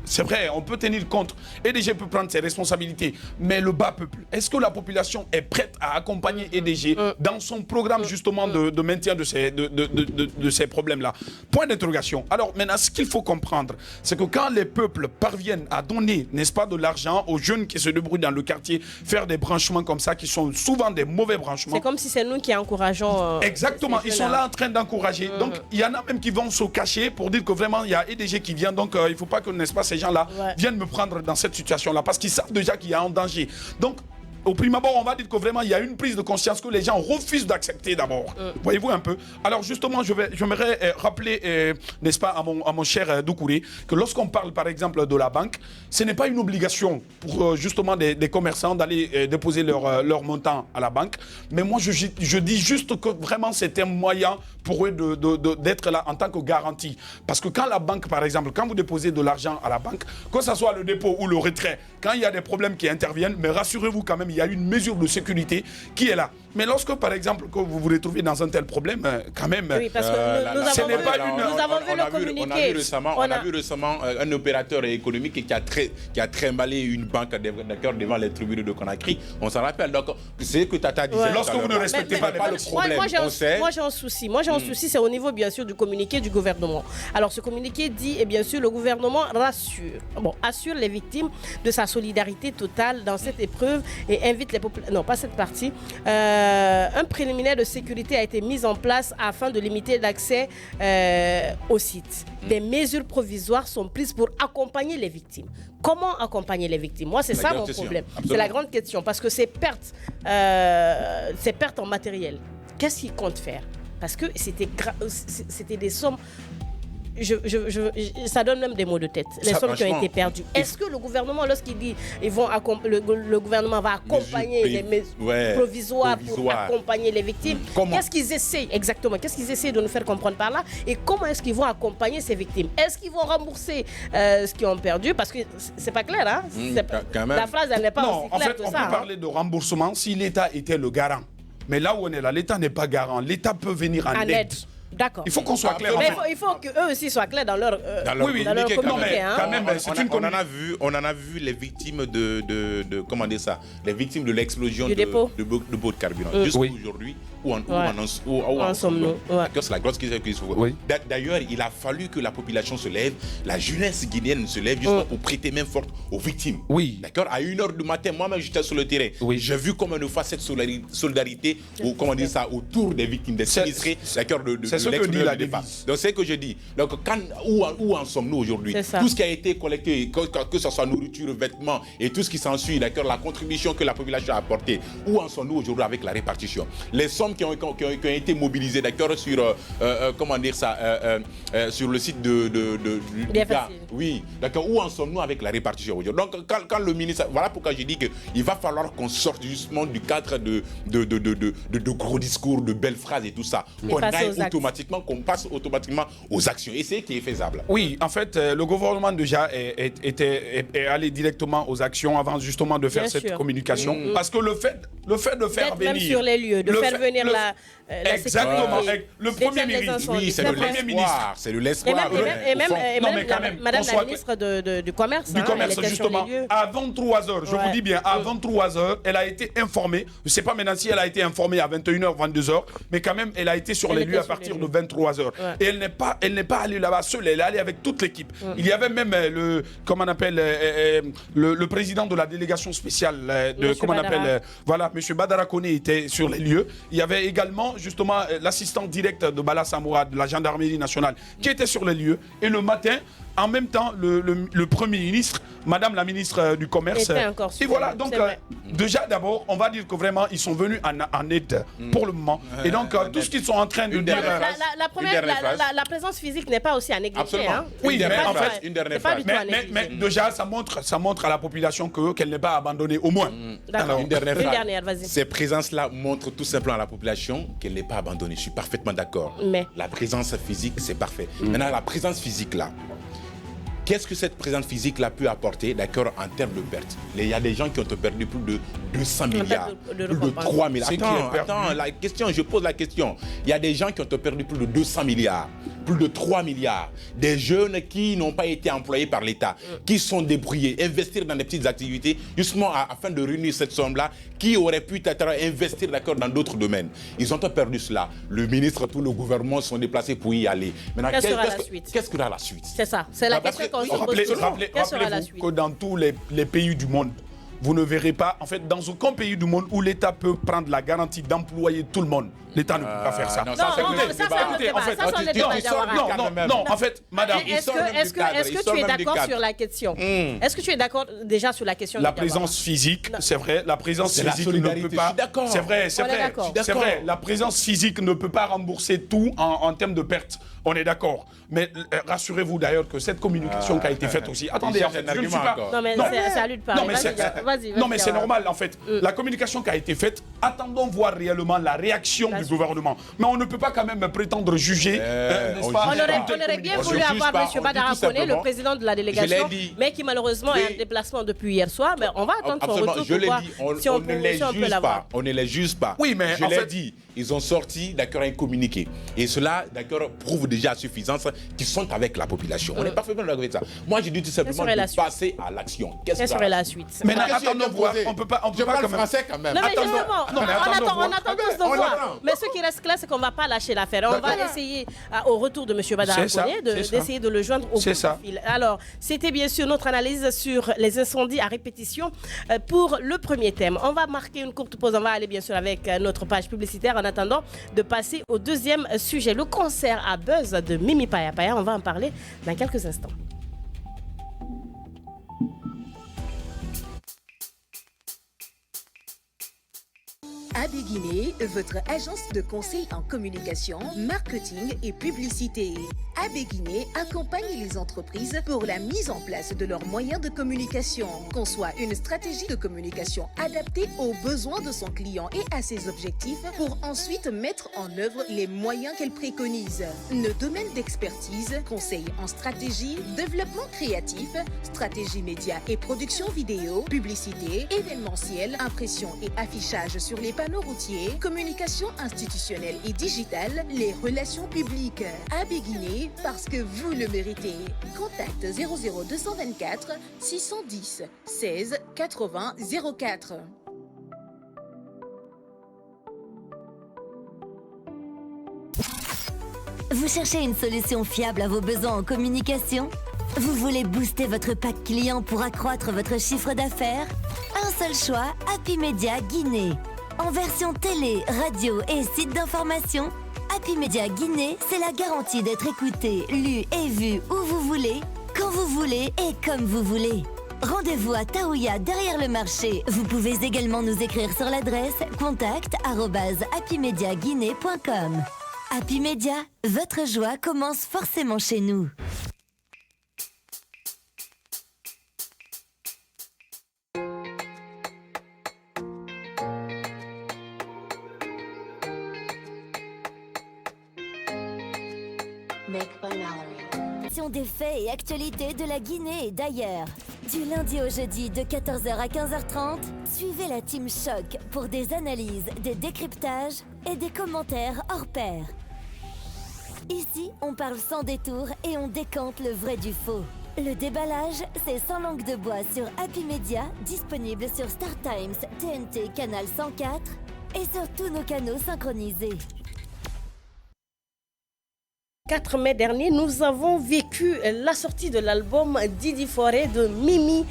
Speaker 3: c'est vrai, on peut tenir compte. EDG peut prendre ses responsabilités, mais le bas peuple, est-ce que la population est prête à accompagner EDG dans son programme justement de maintien de ces problèmes-là? Point d'interrogation. Alors maintenant, ce qu'il faut comprendre, c'est que quand les peuples parviennent à donner, n'est-ce pas, de l'argent aux jeunes qui se débrouillent dans le quartier, faire des branchements comme ça, qui sont souvent des mauvais branchements.
Speaker 2: C'est comme si c'est nous qui encourageons...
Speaker 3: Exactement, ils sont là en train d'encourager. Donc, il y en a même qui vont se cacher pour dire que vraiment, il y a EDG qui vient, donc il ne faut pas que, n'est-ce pas, ces gens-là viennent me prendre dans cette situation-là parce qu'ils savent déjà qu'il y a un danger. Donc, au prime abord, on va dire que vraiment, il y a une prise de conscience que les gens refusent d'accepter d'abord. Voyez-vous un peu? Alors justement, j'aimerais rappeler, n'est-ce pas, à mon cher Doucouré, que lorsqu'on parle par exemple de la banque, ce n'est pas une obligation pour justement des commerçants d'aller déposer leur montant à la banque. Mais moi, je dis juste que vraiment, c'est un moyen pour eux d'être là en tant que garantie. Parce que quand la banque, par exemple, quand vous déposez de l'argent à la banque, que ce soit le dépôt ou le retrait, quand il y a des problèmes qui interviennent, mais rassurez-vous quand même, il y a une mesure de sécurité qui est là. Mais lorsque, par exemple, que vous vous retrouvez dans un tel problème, quand même... Oui, parce que
Speaker 2: nous avons vu le communiqué.
Speaker 4: On a vu récemment un opérateur économique qui a trimballé une banque devant les tribunaux de Conakry. On s'en rappelle. Donc, c'est ce que Tata disait.
Speaker 3: Lorsque vous ne respectez pas le problème,
Speaker 2: moi, j'ai un souci. Moi, j'ai un souci, c'est au niveau, bien sûr, du communiqué du gouvernement. Alors, ce communiqué dit, et bien sûr, le gouvernement assure les victimes de sa solidarité totale dans cette épreuve et et invite les populations. Non, pas cette partie. Un préliminaire de sécurité a été mis en place afin de limiter l'accès au site. Des mesures provisoires sont prises pour accompagner les victimes. Comment accompagner les victimes? Moi, c'est ça mon problème. C'est la grande question. Parce que ces pertes en matériel, qu'est-ce qu'ils comptent faire? Parce que c'était des sommes... ça donne même des maux de tête, les sommes qui ont été perdues. Est-ce que le gouvernement, lorsqu'il dit le gouvernement va accompagner les mesures provisoires pour accompagner les victimes, qu'est-ce qu'ils essaient exactement? Qu'est-ce qu'ils essaient de nous faire comprendre par là? Et comment est-ce qu'ils vont accompagner ces victimes? Est-ce qu'ils vont rembourser ce qu'ils ont perdu? Parce que c'est pas clair, hein? La phrase, elle n'est pas aussi claire que ça.
Speaker 3: En fait, on peut parler de remboursement si l'État était le garant. Mais là où on est là, l'État n'est pas garant. L'État peut venir en aide.
Speaker 2: D'accord.
Speaker 3: Il faut qu'on soit clair.
Speaker 2: Mais il faut qu'eux aussi soient clairs dans leur communiqué.
Speaker 3: Quand même,
Speaker 4: on en a vu les victimes de comment dire ça, les victimes de l'explosion de beau de carburant. Jusqu'à aujourd'hui, où en sommes-nous? C'est la grosse question qu'il faut. D'ailleurs, il a fallu que la population se lève, la jeunesse guinéenne se lève justement pour prêter main forte aux victimes.
Speaker 3: Oui.
Speaker 4: D'accord. À 1h du matin, moi-même j'étais sur le terrain. J'ai vu comment on fait cette solidarité, ou comment dire ça, autour des victimes, des sinistrés. D'accord.
Speaker 3: C'est ce que dit la devise.
Speaker 4: Donc c'est ce que je dis. Donc où en sommes-nous aujourd'hui? Tout ce qui a été collecté, que ce soit nourriture, vêtements et tout ce qui s'ensuit, d'accord, la contribution que la population a apportée, où en sommes-nous aujourd'hui avec la répartition? Les sommes qui ont été mobilisées, d'accord, sur comment dire ça, sur le site du gars. Oui, d'accord. Où en sommes-nous avec la répartition aujourd'hui? Donc quand le ministre, voilà pourquoi je dis qu'il va falloir qu'on sorte justement du cadre de gros discours, de belles phrases et tout ça. Qu'on passe automatiquement aux actions. Et c'est qui est faisable.
Speaker 3: Oui, en fait, le gouvernement déjà est allé directement aux actions avant justement de faire cette communication. Parce que le fait de faire venir...
Speaker 2: Même sur les lieux, de faire venir la
Speaker 3: exactement. Le Premier ministre.
Speaker 4: Oui, c'est de l'espoir. C'est de l'espoir.
Speaker 2: Et même Madame la ministre du Commerce.
Speaker 3: Du Commerce, justement. À 23h, je vous dis bien, à 23h, elle a été informée. Je ne sais pas maintenant si elle a été informée à 21h, 22h, mais quand même, elle a été sur les lieux à partir de 23h. Et elle n'est pas allée là-bas seule, elle est allée avec toute l'équipe. Il y avait même comment on appelle, le président de la délégation spéciale, M. Badara Kone était sur les lieux. Il y avait également, justement, l'assistant direct de Bala Samoura, de la gendarmerie nationale, qui était sur les lieux. Et le matin, en même temps, le Premier ministre, Madame la ministre du Commerce. Et voilà, donc déjà d'abord, on va dire que vraiment, ils sont venus en aide pour le moment. Et donc, tout ce qu'ils sont en train de dire...
Speaker 2: La présence physique n'est pas aussi à négliger. Hein.
Speaker 3: Oui, mais en fait, mais déjà, ça montre à la population qu'elle n'est pas abandonnée, au moins.
Speaker 2: D'accord. Une dernière, vas-y.
Speaker 4: Ces présences-là montrent tout simplement à la population qu'elle n'est pas abandonnée. Je suis parfaitement d'accord.
Speaker 2: Mais
Speaker 4: la présence physique, c'est parfait. Maintenant, la présence physique-là, qu'est-ce que cette présence physique-là peut apporter, d'accord, en termes de pertes? Il y a des gens qui ont perdu plus de 200 milliards, plus de 3 milliards. Attends, la question, je pose la question. Il y a des gens qui ont perdu plus de 200 milliards, plus de 3 milliards. Des jeunes qui n'ont pas été employés par l'État, qui sont débrouillés, investir dans des petites activités, justement afin de réunir cette somme-là, qui aurait pu investir, d'accord, dans d'autres domaines. Ils ont perdu cela. Le ministre, tout le gouvernement sont déplacés pour y aller. Maintenant, qu'est-ce que sera la suite?
Speaker 2: C'est ça, c'est la question qu'on se pose.
Speaker 3: Rappelez-vous que dans tous les pays du monde, vous ne verrez pas, en fait, dans aucun pays du monde où l'État peut prendre la garantie d'employer tout le monde, l'État ne peut pas faire ça. Non, en fait, madame...
Speaker 2: Est-ce que tu es d'accord sur la question? Est-ce que tu es d'accord déjà sur la question?
Speaker 3: La présence physique, c'est vrai, la présence physique ne peut pas... C'est vrai, la présence physique ne peut pas rembourser tout en termes de pertes. On est d'accord. Mais rassurez-vous d'ailleurs que cette communication qui a été faite aussi... Attendez, en fait, je ne suis pas...
Speaker 2: Non, mais c'est à lui de parler.
Speaker 3: Non, mais c'est normal, en fait. La communication qui a été faite, attendons voir réellement la réaction du gouvernement. Mais on ne peut pas quand même prétendre juger, n'est-ce pas?
Speaker 2: On aurait bien voulu avoir M. Badara Kone, le président de la délégation, mais qui malheureusement est en déplacement depuis hier soir. Mais on va attendre son retour pour voir si on peut l'avoir.
Speaker 4: On ne les juge pas.
Speaker 3: Oui, mais
Speaker 4: je l'ai dit, ils ont sorti, d'accord, un communiqué. Et cela, d'accord, prouve déjà à suffisance qu'ils sont avec la population. On n'est pas parfaitement d'accord avec ça. Moi, je dis tout simplement de passer à l'action.
Speaker 2: Quelle serait la suite?
Speaker 3: Mais attendons voir. On peut pas
Speaker 4: quand même. Français quand même.
Speaker 2: Non, mais justement,
Speaker 3: Non, mais
Speaker 2: on attend tous de voir.
Speaker 4: attend.
Speaker 2: Mais ce qui reste clair, c'est qu'on ne va pas lâcher l'affaire. On va essayer, au retour de M. Badara Koné, d'essayer de le joindre au bout du fil. Alors, c'était bien sûr notre analyse sur les incendies à répétition pour le premier thème. On va marquer une courte pause. On va aller bien sûr avec notre page publicitaire en attendant de passer au deuxième sujet. Le concert à buzz de Mimi Paya Paya. On va en parler dans quelques instants.
Speaker 5: AB Guinée, votre agence de conseil en communication, marketing et publicité. AB Guinée accompagne les entreprises pour la mise en place de leurs moyens de communication, conçoit une stratégie de communication adaptée aux besoins de son client et à ses objectifs pour ensuite mettre en œuvre les moyens qu'elle préconise. Nos domaines d'expertise, conseil en stratégie, développement créatif, stratégie média et production vidéo, publicité, événementiel, impression et affichage sur les panneaux routiers, communication institutionnelle et digitale, les relations publiques. AB Guinée, parce que vous le méritez. Contact 00224 610 16 80 04.
Speaker 1: Vous cherchez une solution fiable à vos besoins en communication? Vous voulez booster votre pack client pour accroître votre chiffre d'affaires? Un seul choix, Happy Media Guinée. En version télé, radio et site d'information, Happy Media Guinée, c'est la garantie d'être écouté, lu et vu où vous voulez, quand vous voulez et comme vous voulez. Rendez-vous à Taouya derrière le marché. Vous pouvez également nous écrire sur l'adresse contact@happymediaguinée.com. Happy Media, votre joie commence forcément chez nous. Des faits et actualités de la Guinée et d'ailleurs. Du lundi au jeudi de 14h à 15h30, suivez la Team Choc pour des analyses, des décryptages et des commentaires hors pair. Ici, on parle sans détour et on décante le vrai du faux. Le déballage, c'est sans langue de bois sur Happy Media, disponible sur Star Times, TNT, Canal 104 et sur tous nos canaux synchronisés.
Speaker 2: 4 mai dernier, nous avons vécu la sortie de l'album Didi Forêt de Mimi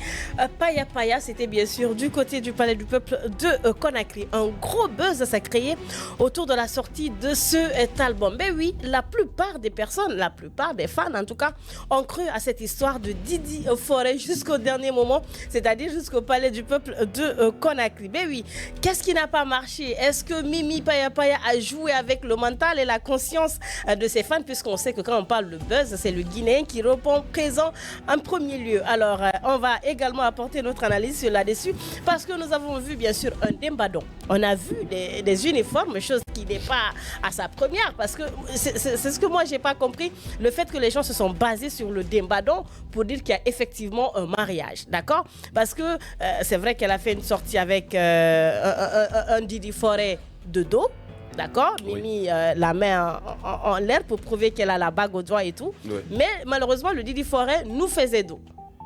Speaker 2: Paya Paya. C'était bien sûr du côté du Palais du Peuple de Conakry. Un gros buzz s'est créé autour de la sortie de cet album. Mais oui, la plupart des personnes, la plupart des fans en tout cas, ont cru à cette histoire de Didi Forêt jusqu'au dernier moment, c'est-à-dire jusqu'au Palais du Peuple de Conakry. Mais oui, qu'est-ce qui n'a pas marché? Est-ce que Mimi Paya Paya a joué avec le mental et la conscience de ses fans, puisqu'on sait que quand on parle de buzz, c'est le Guinéen qui répond présent en premier lieu. Alors, on va également apporter notre analyse sur là-dessus parce que nous avons vu bien sûr un dembadon. On a vu des uniformes, chose qui n'est pas à sa première parce que c'est ce que moi j'ai pas compris, le fait que les gens se sont basés sur le dembadon pour dire qu'il y a effectivement un mariage, d'accord? Parce que c'est vrai qu'elle a fait une sortie avec un Didi Forêt de dos. D'accord, Mimi la main en l'air pour prouver qu'elle a la bague au doigt et tout. Oui. Mais malheureusement, le Didi Forêt nous faisait dos.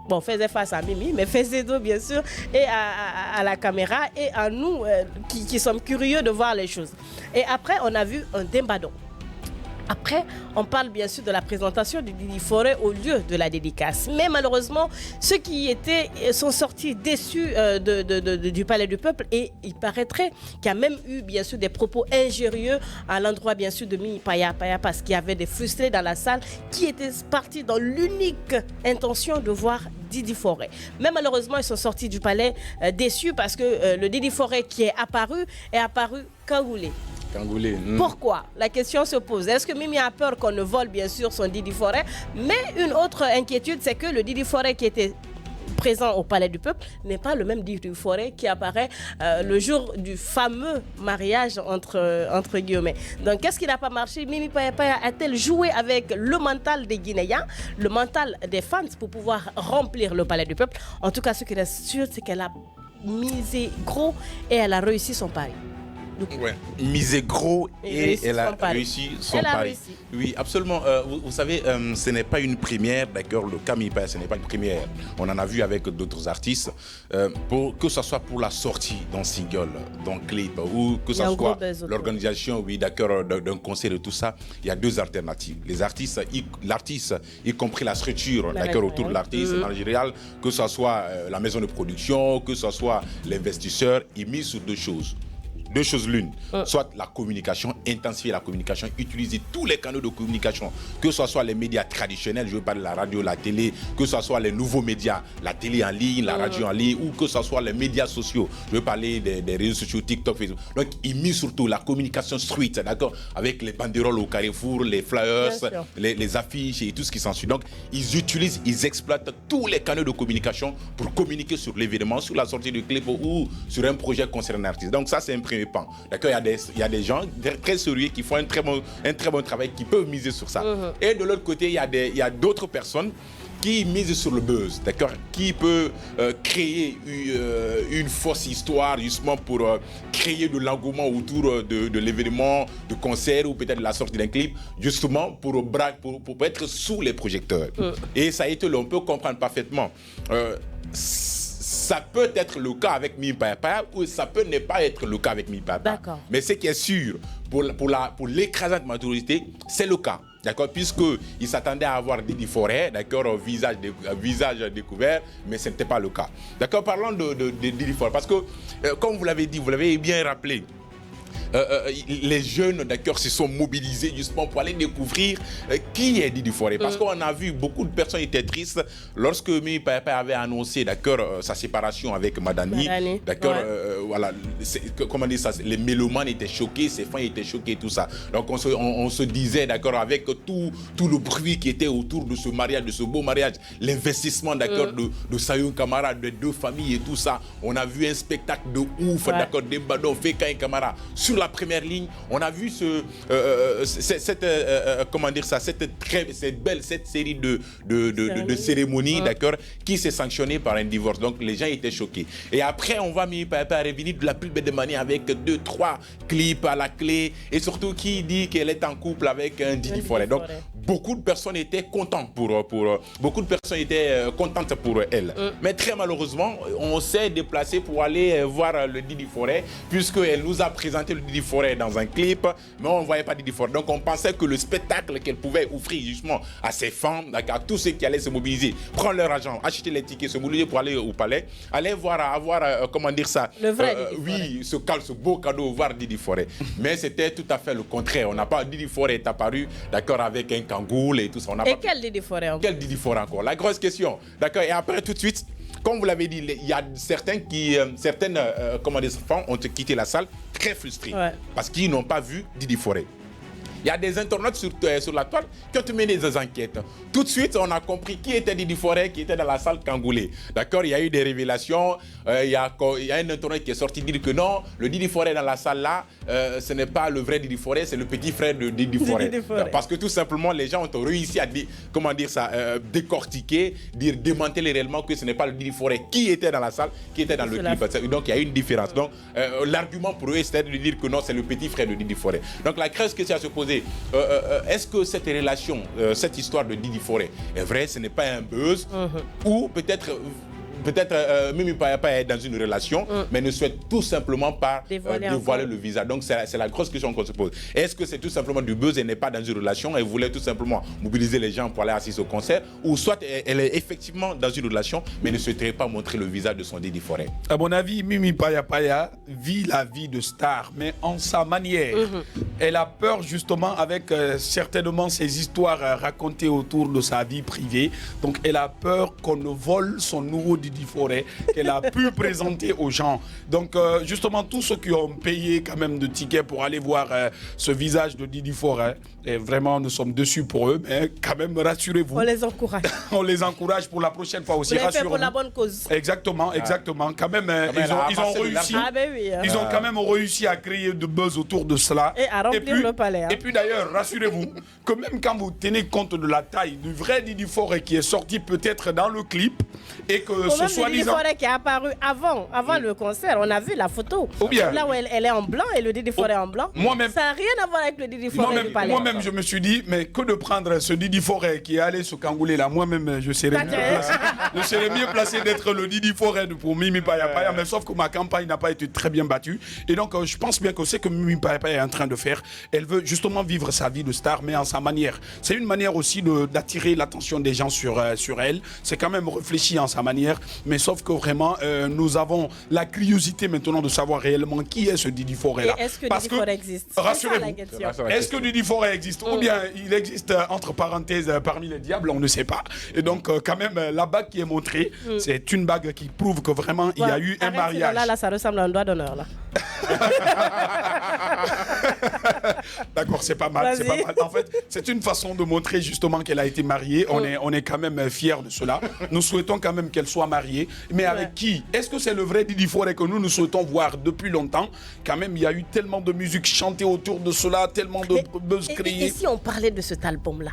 Speaker 2: Bon, faisait face à Mimi, mais faisait dos bien sûr, et à la caméra, et à nous qui sommes curieux de voir les choses. Et après, on a vu un dembadon. Après, on parle bien sûr de la présentation du Didi Forêt au lieu de la dédicace. Mais malheureusement, ceux qui étaient sont sortis déçus du Palais du Peuple et il paraîtrait qu'il y a même eu bien sûr des propos injurieux à l'endroit bien sûr de Mimi Paya Paya parce qu'il y avait des frustrés dans la salle qui étaient partis dans l'unique intention de voir Didi Forêt. Mais malheureusement, ils sont sortis du palais déçus parce que le Didi Forêt qui est apparu cagoulé. Pourquoi? La question se pose. Est-ce que Mimi a peur qu'on ne vole bien sûr son Didi Forêt? Mais une autre inquiétude, c'est que le Didi Forêt qui était présent au Palais du Peuple n'est pas le même Didi Forêt qui apparaît le jour du fameux mariage entre guillemets. Donc qu'est-ce qui n'a pas marché? Mimi Paya Paya a-t-elle joué avec le mental des Guinéens, le mental des fans pour pouvoir remplir le Palais du Peuple? En tout cas, ce qui reste sûr, c'est qu'elle a misé gros et elle a réussi son pari.
Speaker 4: Ouais. Miser gros et elle a réussi son pari.
Speaker 2: Réussi.
Speaker 4: Oui, absolument. Vous savez, ce n'est pas une première, d'accord, le cas Mipa, ce n'est pas une première. On en a vu avec d'autres artistes, que ce soit pour la sortie d'un single, d'un clip, ou que ce soit l'organisation, oui, d'accord, d'un concert et tout ça, il y a deux alternatives. Les artistes, l'artiste, y compris la structure, d'accord, autour de l'artiste, managérial, que ce soit la maison de production, que ce soit l'investisseur, il mise sur deux choses. Deux choses l'une, soit la communication, intensifier la communication, utiliser tous les canaux de communication, que ce soit les médias traditionnels, je veux parler de la radio, la télé, que ce soit les nouveaux médias, la télé en ligne, la radio en ligne, ou que ce soit les médias sociaux, je veux parler des réseaux sociaux, TikTok, Facebook. Donc, il met surtout la communication street, d'accord, avec les banderoles au carrefour, les flyers, les affiches et tout ce qui s'ensuit. Donc, ils utilisent, ils exploitent tous les canaux de communication pour communiquer sur l'événement, sur la sortie du clip ou sur un projet concernant un artiste. Donc, ça, c'est un premier pan. D'accord, il y a des gens très sérieux qui font un très bon travail, qui peuvent miser sur ça. Et de l'autre côté, il y a d'autres personnes qui misent sur le buzz, d'accord, qui peut créer une fausse histoire justement pour créer de l'engouement autour de l'événement, de concert ou peut-être de la sortie d'un clip, justement pour être sous les projecteurs. Et ça a été, on peut comprendre parfaitement. Ça peut être le cas avec Mipa ou ça peut ne pas être le cas avec Mipa. Mais ce qui est sûr, pour l'écrasante majorité, c'est le cas. D'accord, puisqu'il s'attendait à avoir Didi Forêt, d'accord, visage découvert, mais ce n'était pas le cas. D'accord, parlons de Didi Forêt, parce que, comme vous l'avez dit, vous l'avez bien rappelé, les jeunes, d'accord, se sont mobilisés justement pour aller découvrir qui est Didi Forêt. Parce qu'on a vu beaucoup de personnes étaient tristes lorsque Mipa avait annoncé, d'accord, sa séparation avec Madani. D'accord, voilà, comment dire ça, les mélomanes étaient choqués, ses fans étaient choqués, tout ça. Donc on se disait, d'accord, avec tout le bruit qui était autour de ce mariage, de ce beau mariage, l'investissement, d'accord, de Sayoun Kamara, de deux familles et tout ça. On a vu un spectacle de ouf, d'accord, Dembado, Feka et Kamara. Sur la première ligne, on a vu cette série de cérémonies, d'accord, qui s'est sanctionnée par un divorce. Donc les gens étaient choqués. Et après, on va revenir de la plus belle des manières avec 2-3 clips à la clé et surtout qui dit qu'elle est en couple avec un Didi Forêt. Donc beaucoup de personnes étaient contentes beaucoup de personnes étaient contentes pour elle. Mais très malheureusement, on s'est déplacé pour aller voir le Didi Forêt puisqu'elle nous a présenté le Didi Forêt dans un clip, mais on ne voyait pas Didi Forêt. Donc on pensait que le spectacle qu'elle pouvait offrir justement à ses fans, à tous ceux qui allaient se mobiliser, prendre leur argent, acheter les tickets, se mobiliser pour aller au palais, aller voir, avoir, comment dire ça,
Speaker 2: le vrai Didi
Speaker 4: Forêt. Ce beau cadeau, voir Didi Forêt. Mais c'était tout à fait le contraire. On n'a pas, Didi Forêt est apparu, d'accord, avec un kangourou et tout ça.
Speaker 2: Quel Didi Forêt encore?
Speaker 4: Quel Didi Forêt encore? La grosse question. D'accord. Et après, tout de suite, comme vous l'avez dit, il y a certaines fans ont quitté la salle très frustrés parce qu'ils n'ont pas vu Didi Forêt. Il y a des internautes sur la toile qui ont mené des enquêtes. Tout de suite, on a compris qui était Didi Forêt, qui était dans la salle Kangoulé. D'accord, il y a eu des révélations. Il y a un internaute qui est sorti dire que non, le Didi Forêt dans la salle là, ce n'est pas le vrai Didi Forêt, c'est le petit frère de Didi Forêt. Parce que tout simplement, les gens ont réussi à décortiquer, démanteler réellement que ce n'est pas le Didi Forêt qui était dans la salle, qui était dans le clip. Donc il y a une différence. Donc l'argument pour eux, c'était de dire que non, c'est le petit frère de Didi Forêt. Donc la grosse question à se poser, est-ce que cette relation, cette histoire de Didi Forêt est vraie, ce n'est pas un buzz, ou peut-être Mimi Payapa est dans une relation, mais ne souhaite tout simplement pas dévoiler le visage. Donc c'est la grosse question qu'on se pose. Est-ce que c'est tout simplement du buzz et n'est pas dans une relation et voulait tout simplement mobiliser les gens pour aller assister au concert, ou soit elle est effectivement dans une relation, mais ne souhaiterait pas montrer le visage de son Didi Forêt?
Speaker 3: À mon avis, Mimi Payapa vit la vie de star, mais en sa manière. Elle a peur justement avec certainement ces histoires racontées autour de sa vie privée. Donc elle a peur qu'on ne vole son nouveau Didi Forêt qu'elle a pu présenter aux gens. Donc justement tous ceux qui ont payé quand même de tickets pour aller voir ce visage de Didi Forêt, et vraiment nous sommes dessus pour eux, mais quand même rassurez-vous.
Speaker 2: On les encourage.
Speaker 3: On les encourage pour la prochaine fois aussi.
Speaker 2: Vous l'avez fait pour la bonne cause.
Speaker 3: Exactement. Quand même ils ont réussi. Ils ont quand même réussi à créer de buzz autour de cela.
Speaker 2: Et à remplir le palais.
Speaker 3: Et puis d'ailleurs, rassurez-vous que même quand vous tenez compte de la taille du vrai Didi Forêt qui est sorti peut-être dans le clip et que
Speaker 2: même Didi Forêt qui est apparu avant le concert. On a vu la photo. Là où elle est en blanc et le Didi Forêt en blanc.
Speaker 3: Moi-même,
Speaker 2: ça n'a rien à voir avec le Didi Forêt du Palais.
Speaker 3: Moi-même, je me suis dit, mais que de prendre ce Didi Forêt qui est allé se cangouler là, moi-même, je serais mieux placé d'être le Didi Forêt pour Mimi Paya Paya, mais sauf que ma campagne n'a pas été très bien battue. Et donc, je pense bien que c'est que Mimi Paya Paya est en train de faire. Elle veut justement vivre sa vie de star, mais en sa manière. C'est une manière aussi d'attirer l'attention des gens sur elle. C'est quand même réfléchi en sa manière, mais sauf que vraiment, nous avons la curiosité maintenant de savoir réellement qui est ce Didi Forêt là.
Speaker 2: Est-ce que Didi Forêt existe?
Speaker 3: Rassurez-vous. Est-ce que Didi Forêt existe? Ou bien il existe entre parenthèses parmi les diables, on ne sait pas. Et donc, quand même, la bague qui est montrée, c'est une bague qui prouve que vraiment il y a eu un mariage.
Speaker 2: Là, ça ressemble à un doigt d'honneur là.
Speaker 3: D'accord, c'est pas mal. En fait, c'est une façon de montrer justement qu'elle a été mariée. On est quand même fiers de cela. Nous souhaitons quand même qu'elle soit mariée. Mais avec qui? Est-ce que c'est le vrai Didi Forêt que nous souhaitons voir depuis longtemps? Quand même, il y a eu tellement de musique chantée autour de cela, tellement de buzz créés.
Speaker 2: Et si on parlait de cet album-là?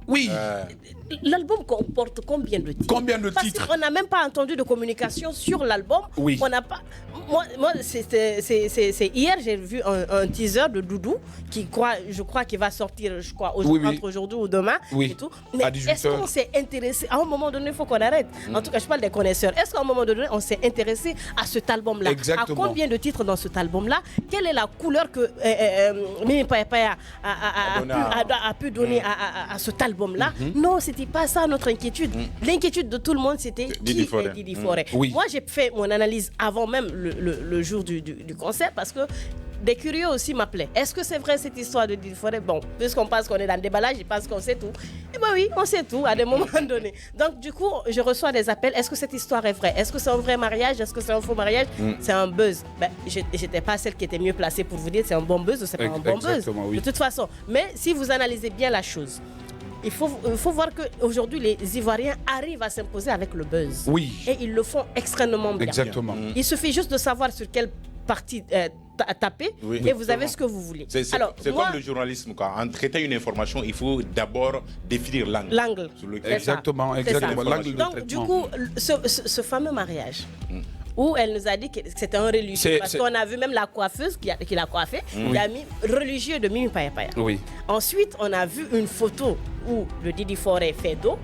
Speaker 3: Oui.
Speaker 2: L'album comporte combien de titres?
Speaker 3: Parce
Speaker 2: qu'on n'a même pas entendu de communication sur l'album.
Speaker 3: Oui.
Speaker 2: On n'a pas. Moi, c'est hier j'ai vu un teaser de Doudou je crois qu'il va sortir, entre aujourd'hui ou demain.
Speaker 3: Oui.
Speaker 2: Et tout. Mais est-ce qu'on s'est intéressé à un moment donné? Il faut qu'on arrête. En tout cas, je parle des connaisseurs. Est-ce qu'à un moment donné, on s'est intéressé à cet album-là?
Speaker 3: Exactement.
Speaker 2: À combien de titres dans cet album-là? Quelle est la couleur que Mimi Paya Paya a pu donner à cet album-là? Non, c'était pas ça notre inquiétude. L'inquiétude de tout le monde, c'était Didi Forêt. Moi, j'ai fait mon analyse avant même le jour du concert parce que des curieux aussi m'appelaient. Est-ce que c'est vrai cette histoire de Didi Forêt? Bon, puisqu'on pense qu'on est dans le déballage, je pense qu'on sait tout. Et bien oui, on sait tout à des moments donnés. Donc du coup, je reçois des appels. Est-ce que cette histoire est vraie? Est-ce que c'est un vrai mariage? Est-ce que c'est un faux mariage? C'est un buzz. J'étais pas celle qui était mieux placée pour vous dire c'est un bon buzz ou c'est pas un bon buzz.
Speaker 3: Oui.
Speaker 2: De toute façon. Mais si vous analysez bien la chose, il faut voir qu'aujourd'hui, les Ivoiriens arrivent à s'imposer avec le buzz.
Speaker 3: Oui.
Speaker 2: Et ils le font extrêmement bien.
Speaker 3: Exactement.
Speaker 2: Il suffit juste de savoir sur quelle partie taper et vous avez ce que vous voulez.
Speaker 4: C'est comme le journalisme. En traitant une information, il faut d'abord définir l'angle.
Speaker 3: Exactement. L'angle de
Speaker 2: donc,
Speaker 3: traitement.
Speaker 2: du coup, ce fameux mariage... où elle nous a dit que c'était un religieux. Parce qu'on a vu même la coiffeuse qui l'a coiffé, il a mis religieux de Mimi Paya Paya.
Speaker 3: Oui.
Speaker 2: Ensuite, on a vu une photo où le Didi Forêt fait dos.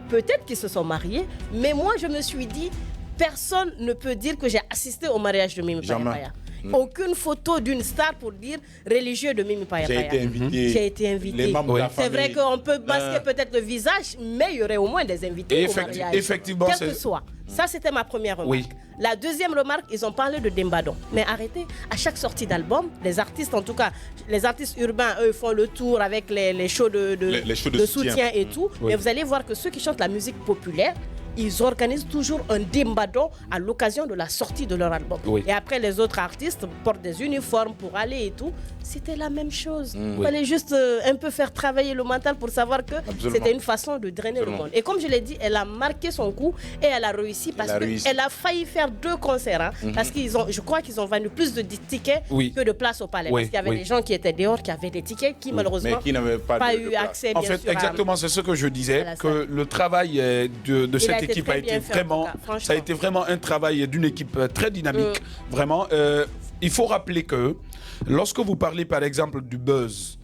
Speaker 2: Peut-être qu'ils se sont mariés, mais moi je me suis dit, personne ne peut dire que j'ai assisté au mariage de Mimi Paya Paya. Aucune photo d'une star pour dire religieux de Mimi Paya Paya. J'ai été invité. C'est vrai qu'on peut masquer peut-être le visage, mais il y aurait au moins des invités au mariage.
Speaker 3: Effectivement,
Speaker 2: quel que soit. Ça, c'était ma première remarque.
Speaker 3: Oui.
Speaker 2: La deuxième remarque, ils ont parlé de Dembadon. Mais arrêtez, à chaque sortie d'album, les artistes, en tout cas, les artistes urbains, eux, font le tour avec les shows de soutien et tout. Et vous allez voir que ceux qui chantent la musique populaire, ils organisent toujours un Dembadon à l'occasion de la sortie de leur album. Et après, les autres artistes portent des uniformes pour aller et tout. C'était la même chose. Il fallait juste un peu faire travailler le mental pour savoir que c'était une façon de drainer le monde. Et comme je l'ai dit, elle a marqué son coup et elle a réussi parce qu'elle a failli faire 2 concerts. Parce je crois qu'ils ont vendu plus de tickets que de places au palais. Parce qu'il y avait des gens qui étaient dehors, qui avaient des tickets, qui malheureusement n'avaient pas eu accès.
Speaker 3: En fait, exactement, c'est ce que je disais, que le travail de cette équipe a été vraiment, ça a été vraiment un travail d'une équipe très dynamique. Vraiment, il faut rappeler que lorsque vous parlez par exemple du buzz,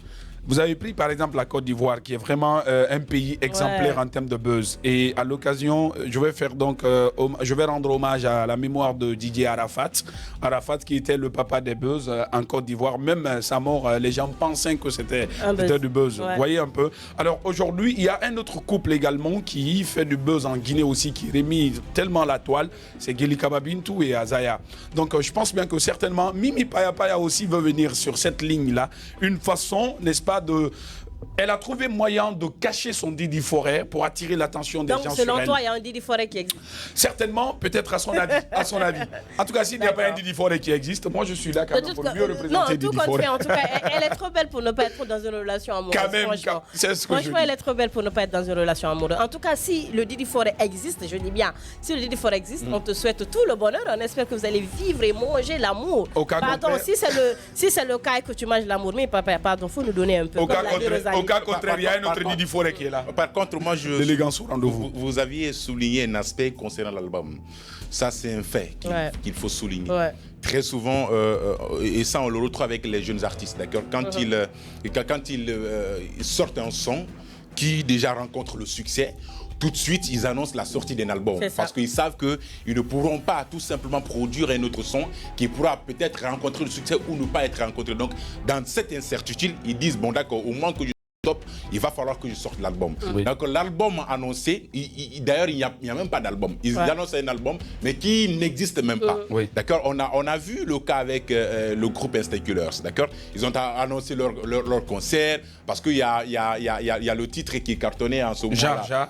Speaker 3: vous avez pris par exemple la Côte d'Ivoire qui est vraiment un pays exemplaire en termes de buzz. Et à l'occasion, je vais rendre hommage à la mémoire de Didier Arafat. Arafat qui était le papa des buzz en Côte d'Ivoire. Même sa mort, les gens pensaient que c'était du buzz. Vous voyez un peu. Alors aujourd'hui, il y a un autre couple également qui fait du buzz en Guinée aussi, qui remet tellement la toile. C'est Geli Kababintou et Azaya. Donc je pense bien que certainement Mimi Paya Paya aussi veut venir sur cette ligne-là. Une façon, n'est-ce pas, elle a trouvé moyen de cacher son Didi Forêt pour attirer l'attention des gens sur elle.
Speaker 2: Donc, selon toi, il y a un Didi Forêt qui existe?
Speaker 3: Certainement, peut-être à son avis. En tout cas, s'il n'y a pas un Didi Forêt qui existe, moi je suis là quand même pour mieux représenter Didi Forêt.
Speaker 2: En tout cas, elle est trop belle pour ne pas être dans une relation amoureuse.
Speaker 3: Quand même, c'est ce que
Speaker 2: franchement, elle est trop belle pour ne pas être dans une relation amoureuse. En tout cas, si le Didi Forêt existe, je dis bien, si le Didi Forêt existe, on te souhaite tout le bonheur. On espère que vous allez vivre et manger l'amour. Pardon, si c'est le cas et que tu manges l'amour, mais papa, pardon, faut nous donner un peu.
Speaker 3: Au cas contraire, il y a un autre Didi Forêt qui est là.
Speaker 4: Par contre, moi,
Speaker 3: l'élégance au rendez-vous.
Speaker 4: Vous aviez souligné un aspect concernant l'album. Ça, c'est un fait qu'il faut souligner.
Speaker 2: Ouais.
Speaker 4: Très souvent, et ça, on le retrouve avec les jeunes artistes, d'accord. Quand ils sortent un son qui déjà rencontre le succès, tout de suite, ils annoncent la sortie d'un album. Parce qu'ils savent qu'ils ne pourront pas tout simplement produire un autre son qui pourra peut-être rencontrer le succès ou ne pas être rencontré. Donc, dans cette incertitude, ils disent, bon d'accord, au moins que je top, il va falloir que je sorte l'album. Oui. Donc l'album annoncé, d'ailleurs, il n'y a même pas d'album. Ils annoncent un album, mais qui n'existe même pas. Oui. D'accord. On a vu le cas avec le groupe Instaculars. D'accord. Ils ont annoncé leur concert parce qu'il y a le titre qui cartonnait en ce moment-là. Jar.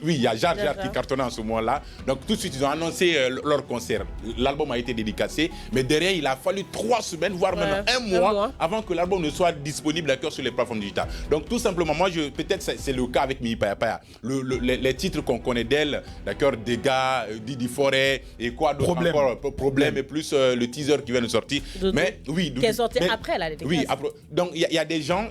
Speaker 4: Oui, il y a Jar qui cartonnait en ce moment-là. Donc tout de suite, ils ont annoncé leur concert. L'album a été dédicacé, mais derrière, il a fallu 3 semaines, voire même un mois avant que l'album ne soit disponible, d'accord, sur les plateformes digitales. Donc tout simplement, moi, peut-être c'est le cas avec Mimi Paya Paya. Les titres qu'on connaît d'elle, d'accord, Dégâts, Didi Forêt et quoi d'autre encore, Problème et plus le teaser qui vient de sortir. Mais oui,
Speaker 2: qui est sorti après la dédicace.
Speaker 4: Oui, après, donc il y a des gens,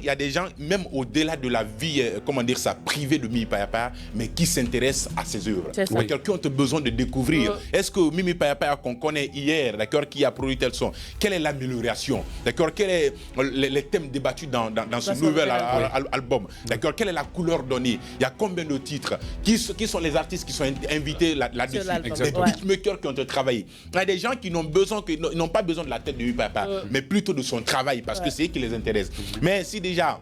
Speaker 4: même au-delà de la vie, comment dire ça, privée de Mimi Paya Paya, mais qui s'intéressent à ses œuvres. D'accord, qui ont besoin de découvrir. Est-ce que Mimi Paya Paya qu'on connaît hier, d'accord, qui a produit tel son, quelle est l'amélioration, d'accord, quels sont les thèmes débattus dans ce nouvel album, d'accord, quelle est la couleur donnée, il y a combien de titres, qui sont les artistes qui sont invités là-dessus, des beatmakers qui ont travaillé. Il y a des gens qui n'ont pas besoin de la tête de Mimi Paya Paya, mais plutôt de son travail, parce que c'est eux qui les intéresse. Mais si déjà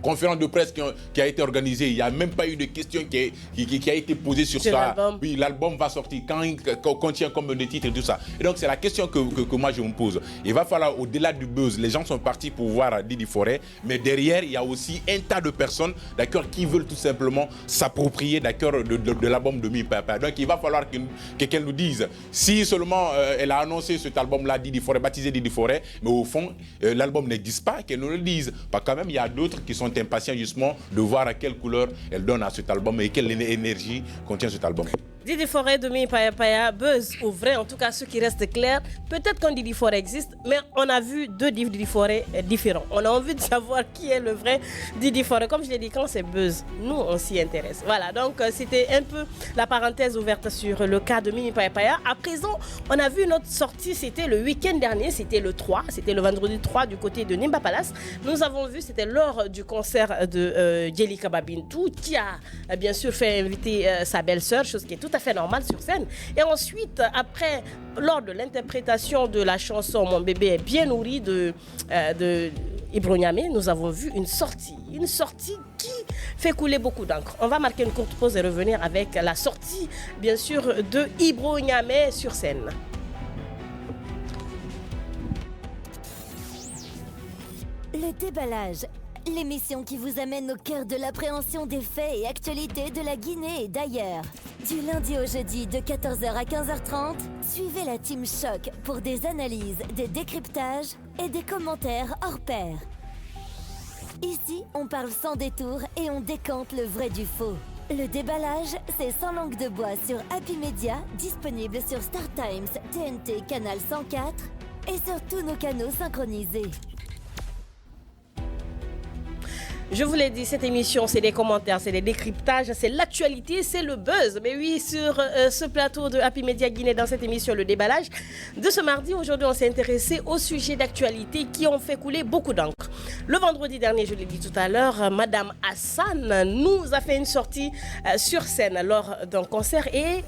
Speaker 4: conférence de presse qui a été organisée, il n'y a même pas eu de question qui a été posée sur ça. Oui, l'album va sortir quand il contient combien de titres et tout ça. Et donc c'est la question que moi je me pose. Il va falloir, au-delà du buzz, les gens sont partis pour voir Didi Forêt, mais derrière il y a aussi un tas de personnes, d'accord, qui veulent tout simplement s'approprier, d'accord, de l'album de Mimi Paya Paya. Donc il va falloir qu'elle nous dise si seulement elle a annoncé cet album-là, Didi Forêt, baptisé Didi Forêt, mais au fond l'album n'existe pas, qu'elle nous le dise. Parce que quand même il y a d'autres qui sont impatients justement de voir à quelle couleur elle donne à cet album et quelle énergie contient cet album.
Speaker 2: Didi Forêt de Mimi Paya Paya, buzz ou vrai, en tout cas ce qui reste clair. Peut-être qu'un Didi Forêt existe, mais on a vu 2 Didi Forêt différents. On a envie de savoir qui est le vrai Didi Forêt. Comme je l'ai dit, quand c'est buzz, nous on s'y intéresse. Voilà, donc c'était un peu la parenthèse ouverte sur le cas de Mimi Paya Paya. À présent, on a vu notre sortie, c'était le week-end dernier, c'était le 3, c'était le vendredi 3 du côté de Nimba Palace. Nous avons vu, c'était lors du concert de Djelika Babintou, qui a bien sûr fait inviter sa belle-sœur, chose qui est tout à fait normal sur scène. Et ensuite, après, lors de l'interprétation de la chanson Mon bébé est bien nourri de Ibro Niamé, nous avons vu une sortie qui fait couler beaucoup d'encre. On va marquer une courte pause et revenir avec la sortie, bien sûr, de Ibro Niamé sur scène.
Speaker 1: Le déballage, l'émission qui vous amène au cœur de l'appréhension des faits et actualités de la Guinée et d'ailleurs. Du lundi au jeudi de 14h à 15h30, suivez la Team Choc pour des analyses, des décryptages et des commentaires hors pair. Ici, on parle sans détour et on décante le vrai du faux. Le déballage, c'est sans langue de bois sur Happy Media, disponible sur Star Times, TNT, Canal 104 et sur tous nos canaux synchronisés.
Speaker 2: Je vous l'ai dit, cette émission, c'est des commentaires, c'est des décryptages, c'est l'actualité, c'est le buzz. Mais oui, sur ce plateau de Happy Media Guinée, dans cette émission, le déballage de ce mardi, aujourd'hui, on s'est intéressé aux sujets d'actualité qui ont fait couler beaucoup d'encre. Le vendredi dernier, je l'ai dit tout à l'heure, Madame Hassan nous a fait une sortie sur scène lors d'un concert et...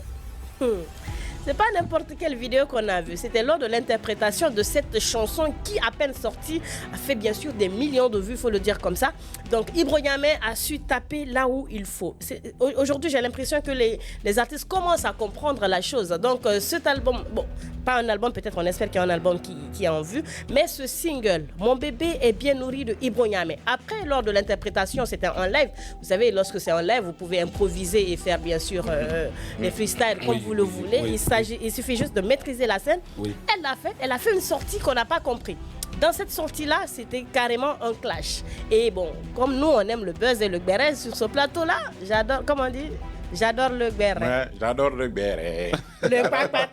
Speaker 2: C'est pas n'importe quelle vidéo qu'on a vue. C'était lors de l'interprétation de cette chanson qui, à peine sortie, a fait bien sûr des millions de vues, il faut le dire comme ça. Donc, Ibro Niamé a su taper là où il faut. Aujourd'hui, j'ai l'impression que les artistes commencent à comprendre la chose. Donc, cet album, bon, pas un album, peut-être on espère qu'il y a un album qui est en vue, mais ce single, Mon bébé est bien nourri de Ibro Niamé. Après, lors de l'interprétation, c'était en live. Vous savez, lorsque c'est en live, vous pouvez improviser et faire bien sûr les freestyles comme vous le voulez. Il suffit juste de maîtriser la scène. Oui. Elle a fait une sortie qu'on n'a pas compris. Dans cette sortie-là, c'était carrément un clash. Et bon, comme nous, on aime le buzz et le béret sur ce plateau-là, j'adore, comment on dit ? J'adore le béret. Ouais,
Speaker 4: j'adore le béret.
Speaker 2: Le papa.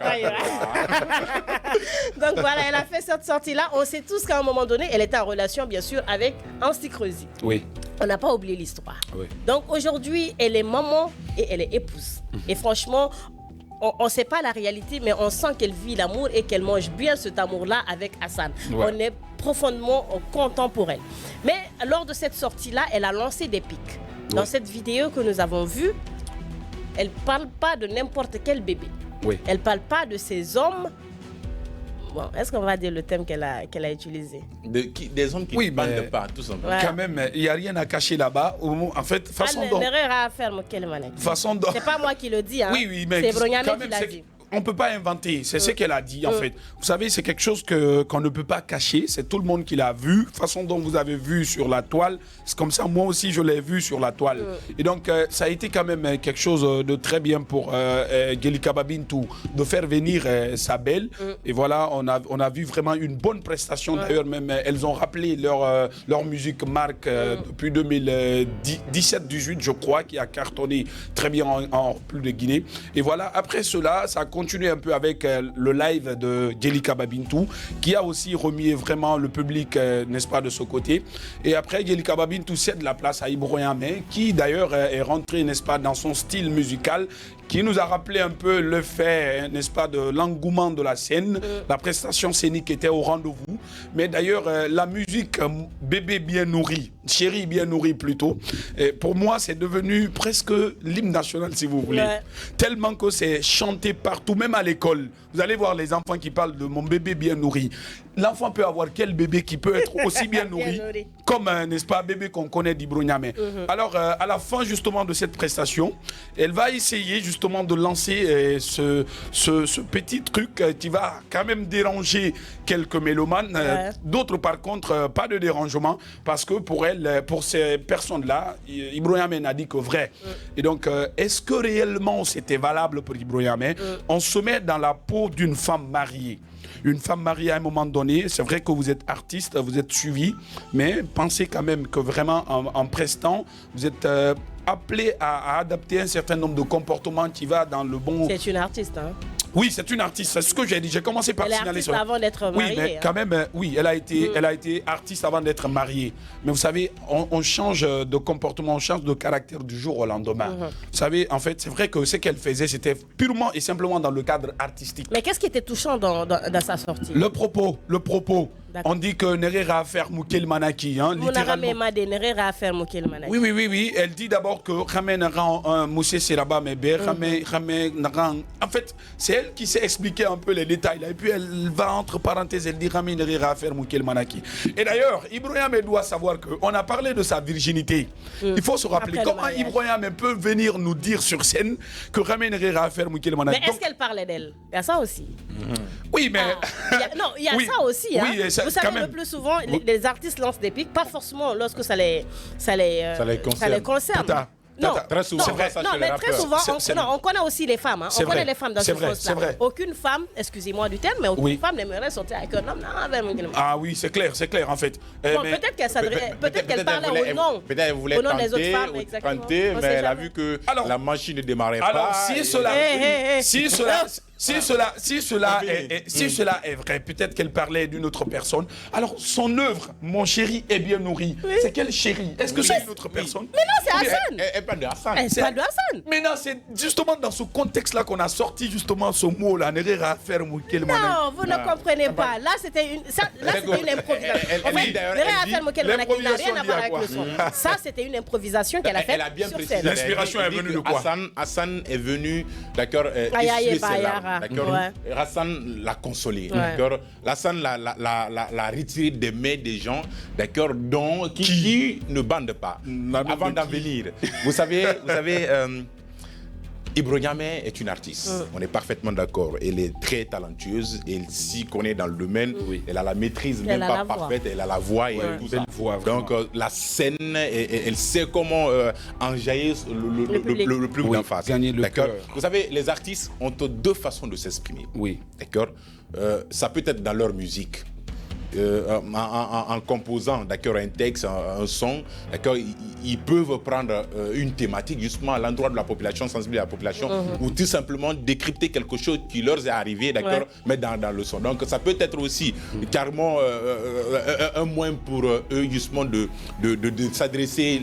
Speaker 2: Donc voilà, elle a fait cette sortie-là. On sait tous qu'à un moment donné, elle était en relation, bien sûr, avec Ansti Kreuzi.
Speaker 3: Oui.
Speaker 2: on n'a pas oublié l'histoire.
Speaker 3: Oui.
Speaker 2: Donc aujourd'hui, elle est maman et elle est épouse. Et franchement, on ne sait pas la réalité, mais on sent qu'elle vit l'amour et qu'elle mange bien cet amour-là avec Hassan.
Speaker 3: Ouais.
Speaker 2: On est profondément content pour elle. Mais lors de cette sortie-là, elle a lancé des pics. Dans cette vidéo que nous avons vue, elle ne parle pas de n'importe quel bébé.
Speaker 3: Oui.
Speaker 2: Elle ne parle pas de ces hommes. Bon, est-ce qu'on va dire le thème qu'elle a utilisé?
Speaker 4: Des hommes qui
Speaker 3: Oui,
Speaker 4: ne bandent
Speaker 3: mais-
Speaker 4: pas, tout simplement.
Speaker 2: Ouais.
Speaker 3: Quand même, il n'y a rien à cacher là-bas. En fait, façon dont...
Speaker 2: L'erreur à faire, quel manette.
Speaker 3: Façon dont...
Speaker 2: C'est pas moi qui le dis, hein.
Speaker 3: Oui, mais
Speaker 2: c'est Bronyame
Speaker 3: quand
Speaker 2: qui
Speaker 3: même,
Speaker 2: l'a
Speaker 3: c'est-
Speaker 2: dit.
Speaker 3: on ne peut pas inventer, c'est ce qu'elle a dit en fait. Vous savez, c'est quelque chose qu'on ne peut pas cacher, c'est tout le monde qui l'a vu, façon dont vous avez vu sur la toile, c'est comme ça, moi aussi je l'ai vu sur la toile. Et donc ça a été quand même quelque chose de très bien pour Gelika Babintou, de faire venir sa belle. Et voilà, on a vu vraiment une bonne prestation, d'ailleurs même elles ont rappelé leur musique marque depuis 2017-18 je crois, qui a cartonné très bien en plus de Guinée. Et voilà, après cela, ça a continué un peu avec le live de Gelika Babintou, qui a aussi remis vraiment le public, n'est-ce pas, de ce côté. Et après, Gelika Babintou cède la place à Ibroyame, qui d'ailleurs est rentré, n'est-ce pas, dans son style musical, qui nous a rappelé un peu le fait, n'est-ce pas, de l'engouement de la scène. La prestation scénique était au rendez-vous. Mais d'ailleurs, la musique bébé bien nourri, chéri bien nourri plutôt, pour moi, c'est devenu presque l'hymne national, si vous voulez.
Speaker 2: Ouais.
Speaker 3: Tellement que c'est chanté partout, même à l'école. Vous allez voir les enfants qui parlent de mon bébé bien nourri. L'enfant peut avoir quel bébé qui peut être aussi bien nourri,
Speaker 2: nourri.
Speaker 3: comme, n'est-ce pas, bébé qu'on connaît d'Ibroyame. Alors, à la fin justement de cette prestation, elle va essayer justement de lancer ce petit truc qui va quand même déranger quelques mélomanes. D'autres, par contre, pas de dérangement, parce que pour elle, pour ces personnes-là, Ibroyame n'a dit que vrai. Et donc, est-ce que réellement c'était valable pour Ibroyame? On se met dans la peau d'une femme mariée. Une femme mariée à un moment donné, c'est vrai que vous êtes artiste, vous êtes suivi, mais pensez quand même que vraiment en prestant, vous êtes appelé à adapter un certain nombre de comportements qui va dans le bon...
Speaker 2: C'est une artiste, hein.
Speaker 3: Oui, c'est une artiste, c'est ce que j'ai dit. J'ai commencé par
Speaker 2: Elle est
Speaker 3: signaler
Speaker 2: artiste
Speaker 3: ça.
Speaker 2: avant d'être mariée.
Speaker 3: Oui, mais
Speaker 2: hein.
Speaker 3: quand même, oui, elle a été artiste avant d'être mariée. Mais vous savez, on change de comportement, on change de caractère du jour au lendemain. Vous savez, en fait, c'est vrai que ce qu'elle faisait, c'était purement et simplement dans le cadre artistique.
Speaker 2: Mais qu'est-ce qui était touchant dans sa sortie?
Speaker 3: Le propos.
Speaker 2: D'accord.
Speaker 3: On dit que Nerera a fait Moukel Manaki, hein, littéralement. Oui. Elle dit d'abord que Ramen rend Moussé Seraba Mébé, Ramen rend. En fait, c'est elle qui s'est expliqué un peu les détails là. Et puis elle va entre parenthèses, elle dit Ramen Nerera a fait Moukel Manaki. Et d'ailleurs, Ibroyame doit savoir qu'on a parlé de sa virginité. Il faut se rappeler
Speaker 2: Après le
Speaker 3: comment
Speaker 2: mariage.
Speaker 3: Ibroyame peut venir nous dire sur scène que Ramen Nerera a fait Moukel Manaki.
Speaker 2: Mais est-ce qu'elle parlait d'elle? Il y a ça aussi.
Speaker 3: Oui, mais.
Speaker 2: Il y a
Speaker 3: Oui.
Speaker 2: ça aussi. Hein.
Speaker 3: Oui, et ça,
Speaker 2: vous savez,
Speaker 3: quand même.
Speaker 2: le plus souvent, les artistes lancent des pics, pas forcément lorsque ça les concerne.
Speaker 3: Tata,
Speaker 2: Non,
Speaker 4: Très souvent,
Speaker 2: non,
Speaker 4: on voit ça
Speaker 2: non,
Speaker 4: chez
Speaker 2: mais
Speaker 4: les
Speaker 2: très
Speaker 4: rappeurs.
Speaker 2: souvent, on connaît aussi les femmes. Hein.
Speaker 3: C'est
Speaker 2: On connaît
Speaker 3: vrai.
Speaker 2: les femmes dans
Speaker 3: C'est
Speaker 2: ce
Speaker 3: vrai,
Speaker 2: poste-là.
Speaker 3: c'est vrai.
Speaker 2: Aucune femme, excusez-moi du terme, mais aucune femme n'aimerait sortir avec un homme.
Speaker 3: Ah oui, c'est clair en fait.
Speaker 2: Bon, peut-être qu'elle parlait au nom.
Speaker 4: Peut-être qu'elle voulait
Speaker 2: Au nom des autres
Speaker 4: tenter,
Speaker 2: femmes, exactement.
Speaker 4: tenter,
Speaker 2: On
Speaker 4: mais
Speaker 2: sait
Speaker 4: elle a
Speaker 2: jamais.
Speaker 4: vu que
Speaker 3: Alors-
Speaker 4: la machine ne démarrait
Speaker 3: Alors,
Speaker 4: pas.
Speaker 3: si
Speaker 4: et-
Speaker 3: cela
Speaker 2: Hey.
Speaker 3: est vrai, peut-être qu'elle parlait d'une autre personne. Alors, son œuvre, Mon chéri est bien nourri, c'est quel chéri? Est-ce que c'est une autre personne?
Speaker 2: Mais non, c'est
Speaker 3: Ou bien-
Speaker 2: Hassan.
Speaker 4: Elle parle de Hassan.
Speaker 2: Elle parle de Hassan.
Speaker 3: Mais non, c'est justement dans ce contexte-là qu'on a sorti justement ce mot-là, Nerera faire Moukel Manaki.
Speaker 2: Non, vous ne comprenez pas. Là, c'était une improvisation.
Speaker 4: Elle
Speaker 2: En
Speaker 4: dit
Speaker 2: fait,
Speaker 4: d'ailleurs,
Speaker 2: Nerea
Speaker 4: elle dit,
Speaker 2: Afel Mokel Manaki n'a rien à voir avec
Speaker 3: l'improvisation
Speaker 2: le son. Ça, c'était une improvisation qu'elle a faite
Speaker 4: Elle a bien
Speaker 2: sur
Speaker 4: précisé.
Speaker 2: scène.
Speaker 3: L'inspiration
Speaker 4: Elle
Speaker 3: est
Speaker 4: dit
Speaker 3: venue
Speaker 4: que
Speaker 3: de quoi?
Speaker 4: Hassan est venu, d'accord,
Speaker 2: Aïe, aïe,
Speaker 4: essuyer ses
Speaker 2: Bayara.
Speaker 4: larmes, d'accord.
Speaker 2: Ouais.
Speaker 4: Et Hassan l'a consolé,
Speaker 2: Ouais.
Speaker 4: d'accord. Hassan l'a retiré des mains des gens, d'accord, qui ne bandent pas. Avant d'en venir, vous savez, Ibroyame est une artiste, on est parfaitement d'accord. Elle est très talentueuse, elle s'y connaît dans le domaine, elle a la maîtrise,
Speaker 2: Elle
Speaker 4: même
Speaker 2: a
Speaker 4: pas
Speaker 2: la voix.
Speaker 4: parfaite, elle a la voix et tout ça.
Speaker 3: belle voix, vraiment.
Speaker 4: Donc la scène, elle sait comment enjailler le plus
Speaker 3: Oui,
Speaker 4: d'en face.
Speaker 3: gagner le
Speaker 4: D'accord.
Speaker 3: cœur.
Speaker 4: Vous savez, les artistes ont deux façons de s'exprimer.
Speaker 3: Oui.
Speaker 4: D'accord. Ça peut être dans leur musique. en composant, d'accord, un texte, un son, d'accord, ils peuvent prendre une thématique justement à l'endroit de la population, sensibiliser la population, ou tout simplement décrypter quelque chose qui leur est arrivé, d'accord, mais dans le son. Donc ça peut être aussi carrément un moyen pour eux justement de s'adresser,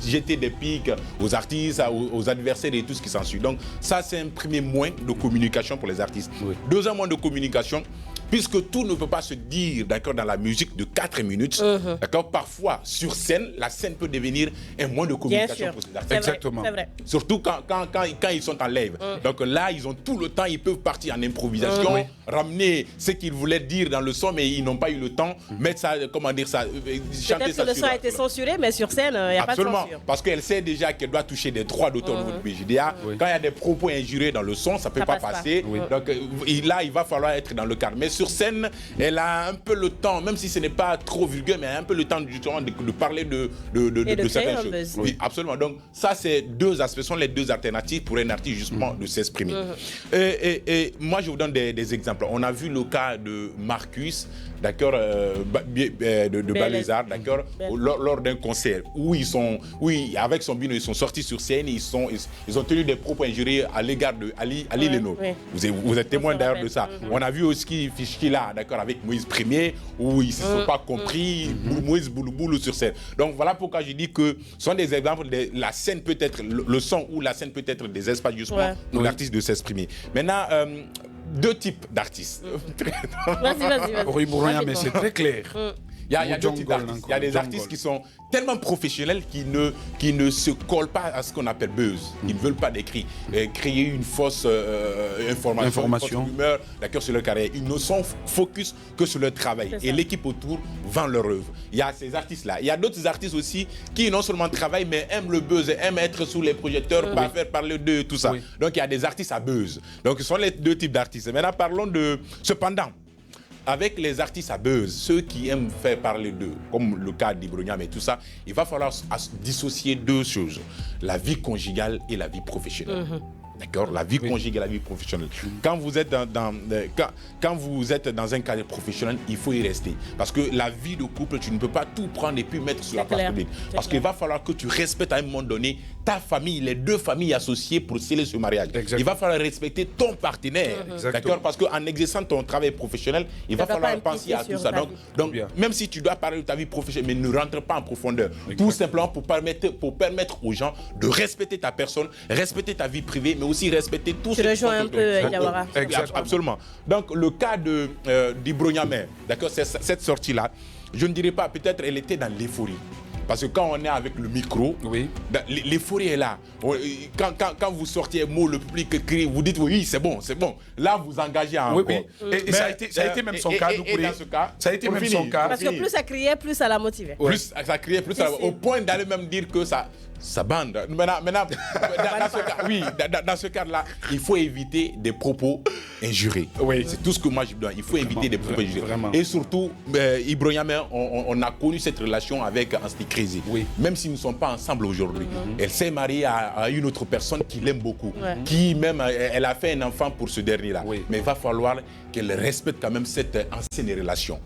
Speaker 4: jeter des pics aux artistes, aux adversaires et tout ce qui s'ensuit. Donc ça, c'est un premier moyen de communication pour les artistes. Deuxième moyen de communication, puisque tout ne peut pas se dire, d'accord, dans la musique de 4 minutes, d'accord, parfois sur scène, la scène peut devenir un moyen de communication pour ces artistes.
Speaker 3: Exactement.
Speaker 2: C'est vrai.
Speaker 4: Surtout quand ils sont en live. Donc là, ils ont tout le temps, ils peuvent partir en improvisation, ramener ce qu'ils voulaient dire dans le son, mais ils n'ont pas eu le temps, mettre ça, comment dire ça, chanter ça.
Speaker 2: Peut-être que le son a été censuré, mais sur scène, il n'y a pas de censure.
Speaker 4: Parce qu'elle sait déjà qu'elle doit toucher des droits d'auteur au niveau du BGDA. Quand il y a des propos injurieux dans le son, ça ne peut pas passer. Donc là, il va falloir être dans le cadre. Mais sur scène, elle a un peu le temps, même si ce n'est pas trop vulgaire, mais elle a un peu le temps justement de parler de certaines choses. Oui, absolument. Donc ça, c'est deux aspects, sont les deux alternatives pour un artiste justement de s'exprimer. Et moi, je vous donne des exemples. On a vu le cas de Marcus, d'accord, de Balézard, d'accord, lors d'un concert où avec son binôme, ils sont sortis sur scène, ils ont tenu des propos injurieux à l'égard de Ali Leno. Vous êtes témoin d'ailleurs de ça. On a vu aussi Fischkila, d'accord, avec Moïse Premier, où ils ne se sont pas compris, Moïse Boulouboulou sur scène. Donc voilà pourquoi je dis que ce sont des exemples de la scène peut être, le son ou la scène peut être des espaces justement pour l'artiste de s'exprimer. Maintenant, deux types d'artistes.
Speaker 2: Vas-y.
Speaker 3: Rui Bourgogne, mais c'est très clair.
Speaker 4: Il y a deux types d'artistes. Il y a des artistes qui sont tellement professionnels qui ne se collent pas à ce qu'on appelle buzz. Ils ne veulent pas d'écrit, créer une fausse information. Une fausse rumeur, d'accord, sur leur carrière. Ils ne sont focus que sur leur travail. Et l'équipe autour vend leur œuvre. Il y a ces artistes-là. Il y a d'autres artistes aussi qui non seulement travaillent, mais aiment le buzz, aiment être sous les projecteurs, pas faire parler d'eux, tout ça. Donc il y a des artistes à buzz. Donc ce sont les deux types d'artistes. Maintenant, parlons de... Cependant, avec les artistes à buzz, ceux qui aiment faire parler d'eux, comme le cas d'Ibrognam et tout ça, il va falloir dissocier deux choses, la vie conjugale et la vie professionnelle. D'accord, la vie conjugale et la vie professionnelle. Quand vous êtes quand vous êtes dans un cadre professionnel, il faut y rester. Parce que la vie de couple, tu ne peux pas tout prendre et puis mettre sur la place publique. Parce qu'il va falloir que tu respectes à un moment donné ta famille, les deux familles associées pour sceller ce mariage. Exactement. Il va falloir respecter ton partenaire. D'accord, parce qu'en exerçant ton travail professionnel, il va falloir penser à tout ça. Donc même si tu dois parler de ta vie professionnelle, mais ne rentre pas en profondeur. Tout simplement pour permettre aux gens de respecter ta personne, respecter ta vie privée, mais aussi respecter tout ce qui
Speaker 2: rejoins un peu Diawara.
Speaker 4: Absolument. Donc le cas d'Ibrognamé, d'accord, cette sortie-là, je ne dirais pas, peut-être elle était dans l'euphorie. Parce que quand on est avec le micro, l'euphorie est là. Quand vous sortez un mot, le public crie, vous dites oui, c'est bon. Là, vous engagez encore.
Speaker 3: Et ça a été même son cas.
Speaker 4: Dans ce cas,
Speaker 3: ça a été même son cas.
Speaker 2: Parce que plus ça criait, plus ça la motivait.
Speaker 4: Plus ça criait, plus ça au point d'aller même dire que ça bande. Maintenant dans ce cadre-là, il faut éviter des propos injurieux. C'est tout ce que moi je dois. Il faut éviter des propos injurieux. Et surtout, Ibrognamé, on a connu cette relation avec Ansti Crazy. Même s'ils ne sont pas ensemble aujourd'hui. Elle s'est mariée à une autre personne qui l'aime beaucoup. Qui même, elle a fait un enfant pour ce dernier-là. Mais il va falloir qu'elle respecte quand même cette ancienne relation.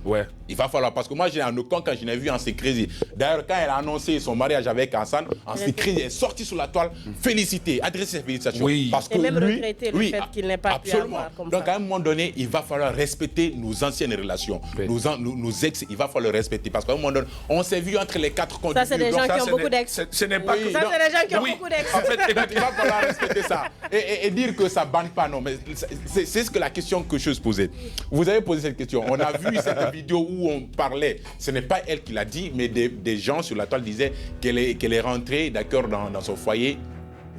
Speaker 4: Il va falloir, parce que moi, en aucun cas, je n'ai vu Ansti Crazy. D'ailleurs, quand elle a annoncé son mariage avec Hassan, Ansti Crazy est sorti sur la toile, félicité, adressé ses félicitations. Parce que
Speaker 2: et même regretter le fait qu'il n'ait pas pu avoir comme
Speaker 4: donc
Speaker 2: ça.
Speaker 4: à un moment donné, il va falloir respecter nos anciennes relations, nos ex, il va falloir respecter. Parce qu'à un moment donné, on s'est vu entre les quatre conduits.
Speaker 2: Ça, c'est des gens qui ont beaucoup d'ex.
Speaker 3: Ce n'est pas que...
Speaker 2: Ça, c'est des gens qui ont beaucoup d'ex.
Speaker 4: En fait, il va falloir respecter ça. Et dire que ça ne bande pas, non. Mais c'est ce que la question que je posais. Vous avez posé cette question. On a vu cette vidéo où on parlait. Ce n'est pas elle qui l'a dit, mais des gens sur la toile disaient qu'elle est rentrée, d'accord, dans son foyer.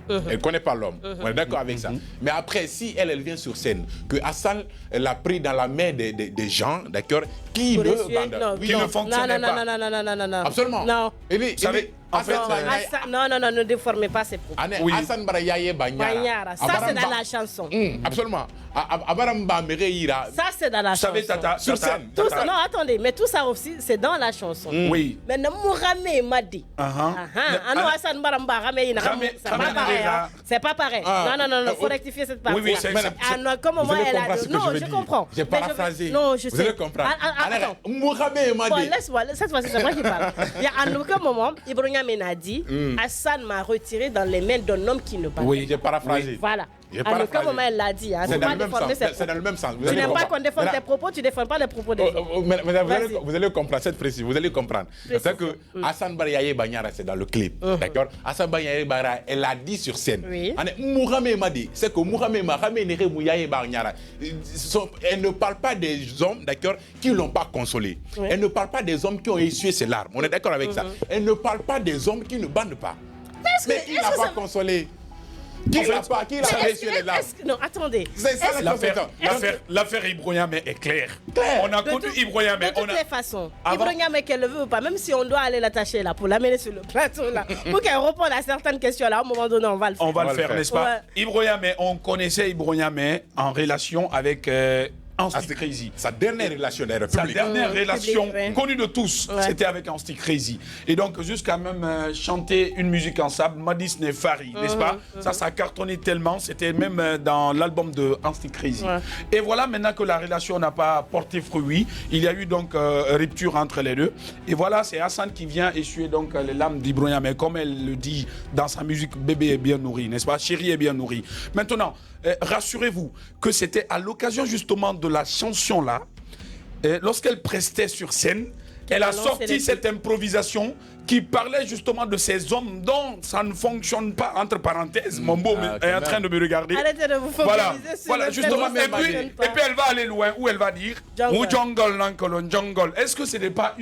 Speaker 4: Elle ne connaît pas l'homme. On est d'accord avec ça. Mais après, si elle vient sur scène, que Hassan l'a pris dans la main des gens, d'accord, qui ne fonctionnaient pas.
Speaker 2: Non.
Speaker 4: Absolument.
Speaker 2: Non.
Speaker 3: En fait,
Speaker 2: non, ne déformez pas ces propos.
Speaker 4: Hassan Barayaye Banyara.
Speaker 2: Ça, c'est dans la chanson.
Speaker 4: Absolument.
Speaker 2: Ça, c'est dans la chanson.
Speaker 4: Sur scène.
Speaker 2: Tout ça, non, attendez, mais tout ça aussi, c'est dans la chanson.
Speaker 3: Oui.
Speaker 2: Mais Mourame m'a dit. Hassan Baramba, c'est pas pareil. Non, il faut rectifier cette partie.
Speaker 3: Oui,
Speaker 2: comment moi, elle a dit. Non, je comprends.
Speaker 4: J'ai paraphrasé.
Speaker 2: Non, je sais.
Speaker 4: Vous allez comprendre.
Speaker 2: attends.
Speaker 4: Mohamed m'a
Speaker 2: Bon,
Speaker 4: dit.
Speaker 2: laisse-moi, cette fois-ci, c'est moi qui parle. Il y a en aucun moment, Ibrahima a dit Hassan m'a retiré dans les mains d'un homme qui ne parle pas.
Speaker 4: Oui, j'ai paraphrasé.
Speaker 2: Voilà.
Speaker 4: J'ai
Speaker 2: En aucun
Speaker 4: paraphrasé.
Speaker 2: moment, elle l'a dit. Hein.
Speaker 4: C'est
Speaker 2: Faut
Speaker 4: dans
Speaker 2: pas
Speaker 4: le même
Speaker 2: déformer
Speaker 4: sens.
Speaker 2: ses
Speaker 4: C'est dans le même sens.
Speaker 2: Tu n'aimes pas qu'on défende tes propos, tu ne défends pas les propos des gens.
Speaker 4: Vous allez comprendre, cette précision, vous allez comprendre. C'est que Hassan Bariaye Banyara, c'est dans le clip. D'accord. Hassan Bariaye Banyara, elle a dit sur scène.
Speaker 2: Oui.
Speaker 4: Mohamed m'a dit, c'est que Mohamed Nere Mouyaye Banyara, elle ne parle pas des hommes, d'accord, qui ne l'ont pas consolé.
Speaker 2: Oui.
Speaker 4: Elle ne parle pas des hommes qui ont essuyé ses larmes. On est d'accord avec ça. Elle ne parle pas des hommes qui ne bandent pas. Mais qui l'a pas consolé? Qui l'a pas essuyé les larmes?
Speaker 2: Non, attendez.
Speaker 4: C'est ça la conséquence.
Speaker 3: L'affaire Ibrahima est claire.
Speaker 4: Claire.
Speaker 3: On a connu Ibrahima.
Speaker 2: De toutes les façons, Ibrahima, qu'elle le veut ou pas, même si on doit aller l'attacher là pour l'amener sur le plateau là, pour qu'elle réponde à certaines questions là, à un moment donné, on va le faire.
Speaker 3: On va le faire, n'est-ce pas?
Speaker 2: Ouais.
Speaker 3: Ibrahima, on connaissait Ibrahima en relation avec Ansti Crazy.
Speaker 4: Sa dernière relation d'ailleurs
Speaker 3: Sa
Speaker 4: publique.
Speaker 3: dernière relation
Speaker 2: Public, ouais.
Speaker 3: connue de tous,
Speaker 2: Ouais.
Speaker 3: c'était avec Ansti Crazy. Et donc, jusqu'à même chanter une musique ensemble, Madis Nefari, n'est-ce pas? Ça a cartonné tellement, c'était même dans l'album de Ansti Crazy.
Speaker 2: Ouais.
Speaker 3: Et voilà, maintenant que la relation n'a pas porté fruit, il y a eu donc rupture entre les deux. Et voilà, c'est Hassan qui vient essuyer donc les larmes d'Ibrahima. Mais comme elle le dit dans sa musique, bébé est bien nourri, n'est-ce pas? Chérie est bien nourri. Maintenant, rassurez-vous que c'était à l'occasion justement de la chanson-là, lorsqu'elle prestait sur scène, elle a
Speaker 2: a lancé
Speaker 3: sorti
Speaker 2: les
Speaker 3: cette improvisation qui parlait justement de ces hommes dont ça ne fonctionne pas, entre parenthèses. Mon beau est en train de me regarder.
Speaker 2: Arrêtez de vous
Speaker 3: Voilà,
Speaker 2: focaliser sur
Speaker 3: voilà
Speaker 2: le
Speaker 3: justement.
Speaker 2: fait que ça
Speaker 3: Et puis,
Speaker 2: fonctionne pas.
Speaker 3: elle va aller loin, où elle va dire
Speaker 2: Jungle.
Speaker 3: Ou jungle, nankolon, jungle. Est-ce que ce n'est pas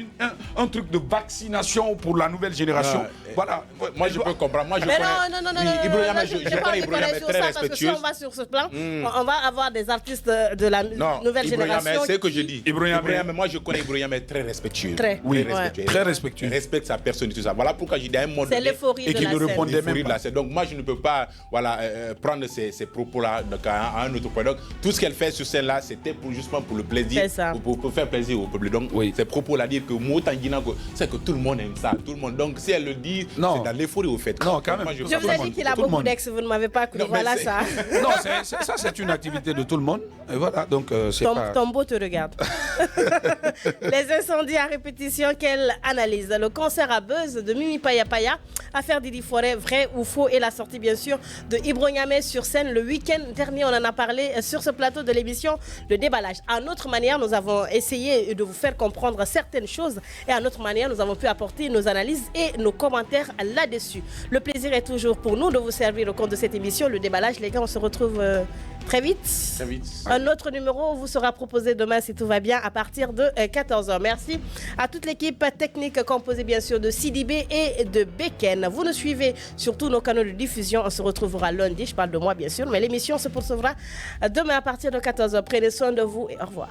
Speaker 3: un truc de vaccination pour la nouvelle génération? Voilà.
Speaker 4: Moi, je peux comprendre. Moi, je
Speaker 2: Mais
Speaker 4: connais.
Speaker 2: non,
Speaker 4: Oui, Ibrahima,
Speaker 2: je
Speaker 4: je
Speaker 2: n'ai pas
Speaker 4: connais
Speaker 2: envie de
Speaker 4: Ibrahima
Speaker 2: parler sur
Speaker 4: très
Speaker 2: ça parce que si
Speaker 4: respectueuse.
Speaker 2: on va sur ce plan, on va avoir des artistes de la
Speaker 4: Non,
Speaker 2: nouvelle
Speaker 4: Ibrahima,
Speaker 2: génération.
Speaker 4: c'est ce que je dis.
Speaker 3: Ibrahima.
Speaker 4: Moi, je connais Ibrahima très respectueux.
Speaker 2: Très.
Speaker 3: Oui,
Speaker 4: respectueux.
Speaker 3: très respectueux.
Speaker 4: Il respecte sa personne et tout ça. Voilà pourquoi je dis à un moment
Speaker 2: C'est
Speaker 4: donné,
Speaker 2: l'euphorie
Speaker 3: Et
Speaker 2: de
Speaker 3: qui
Speaker 2: la
Speaker 3: ne
Speaker 2: scène.
Speaker 3: répondait
Speaker 4: l'euphorie
Speaker 3: même
Speaker 4: de la scène. Donc moi, je ne peux pas prendre ces propos-là à un autre point. Donc tout ce qu'elle fait sur scène-là, c'était justement pour le plaisir,
Speaker 2: C'est ça.
Speaker 4: pour faire plaisir au public. Donc
Speaker 3: Oui.
Speaker 4: ces propos-là, dire que Motangina, c'est que tout le monde aime ça. Tout le monde. Donc si elle le dit, c'est
Speaker 3: Non.
Speaker 4: dans l'euphorie au fait.
Speaker 3: Non, quand même.
Speaker 4: Moi,
Speaker 2: Je
Speaker 3: Tout
Speaker 2: vous
Speaker 3: le
Speaker 2: ai
Speaker 3: monde.
Speaker 2: dit qu'il a
Speaker 3: Tout le
Speaker 2: beaucoup
Speaker 3: monde.
Speaker 2: d'ex, vous ne m'avez pas cru.
Speaker 4: Non, mais
Speaker 2: Voilà
Speaker 4: c'est-
Speaker 2: ça.
Speaker 3: Non, ça c'est une activité de tout le monde. Et voilà, donc c'est pas...
Speaker 2: Tombeau te regarde. Les incendies à répétition, quelle analyse? Le concert à buzz de Mimi Paya Paya, affaire Didi Forêt, vrai ou faux, et la sortie bien sûr de Ibrahima sur scène le week-end dernier. On en a parlé sur ce plateau de l'émission Le Déballage. À notre manière, nous avons essayé de vous faire comprendre certaines choses et à notre manière, nous avons pu apporter nos analyses et nos commentaires là-dessus. Le plaisir est toujours pour nous de vous servir au cours de cette émission Le Déballage. Les gars, on se retrouve très vite.
Speaker 4: Très vite.
Speaker 2: Un autre numéro vous sera proposé demain si tout va bien à partir de 14h. Merci à toute l'équipe technique composée bien sûr de Sidibé et de Beken. Vous nous suivez sur tous nos canaux de diffusion. On se retrouvera lundi, je parle de moi bien sûr, mais l'émission se poursuivra demain à partir de 14h. Prenez soin de vous et au revoir.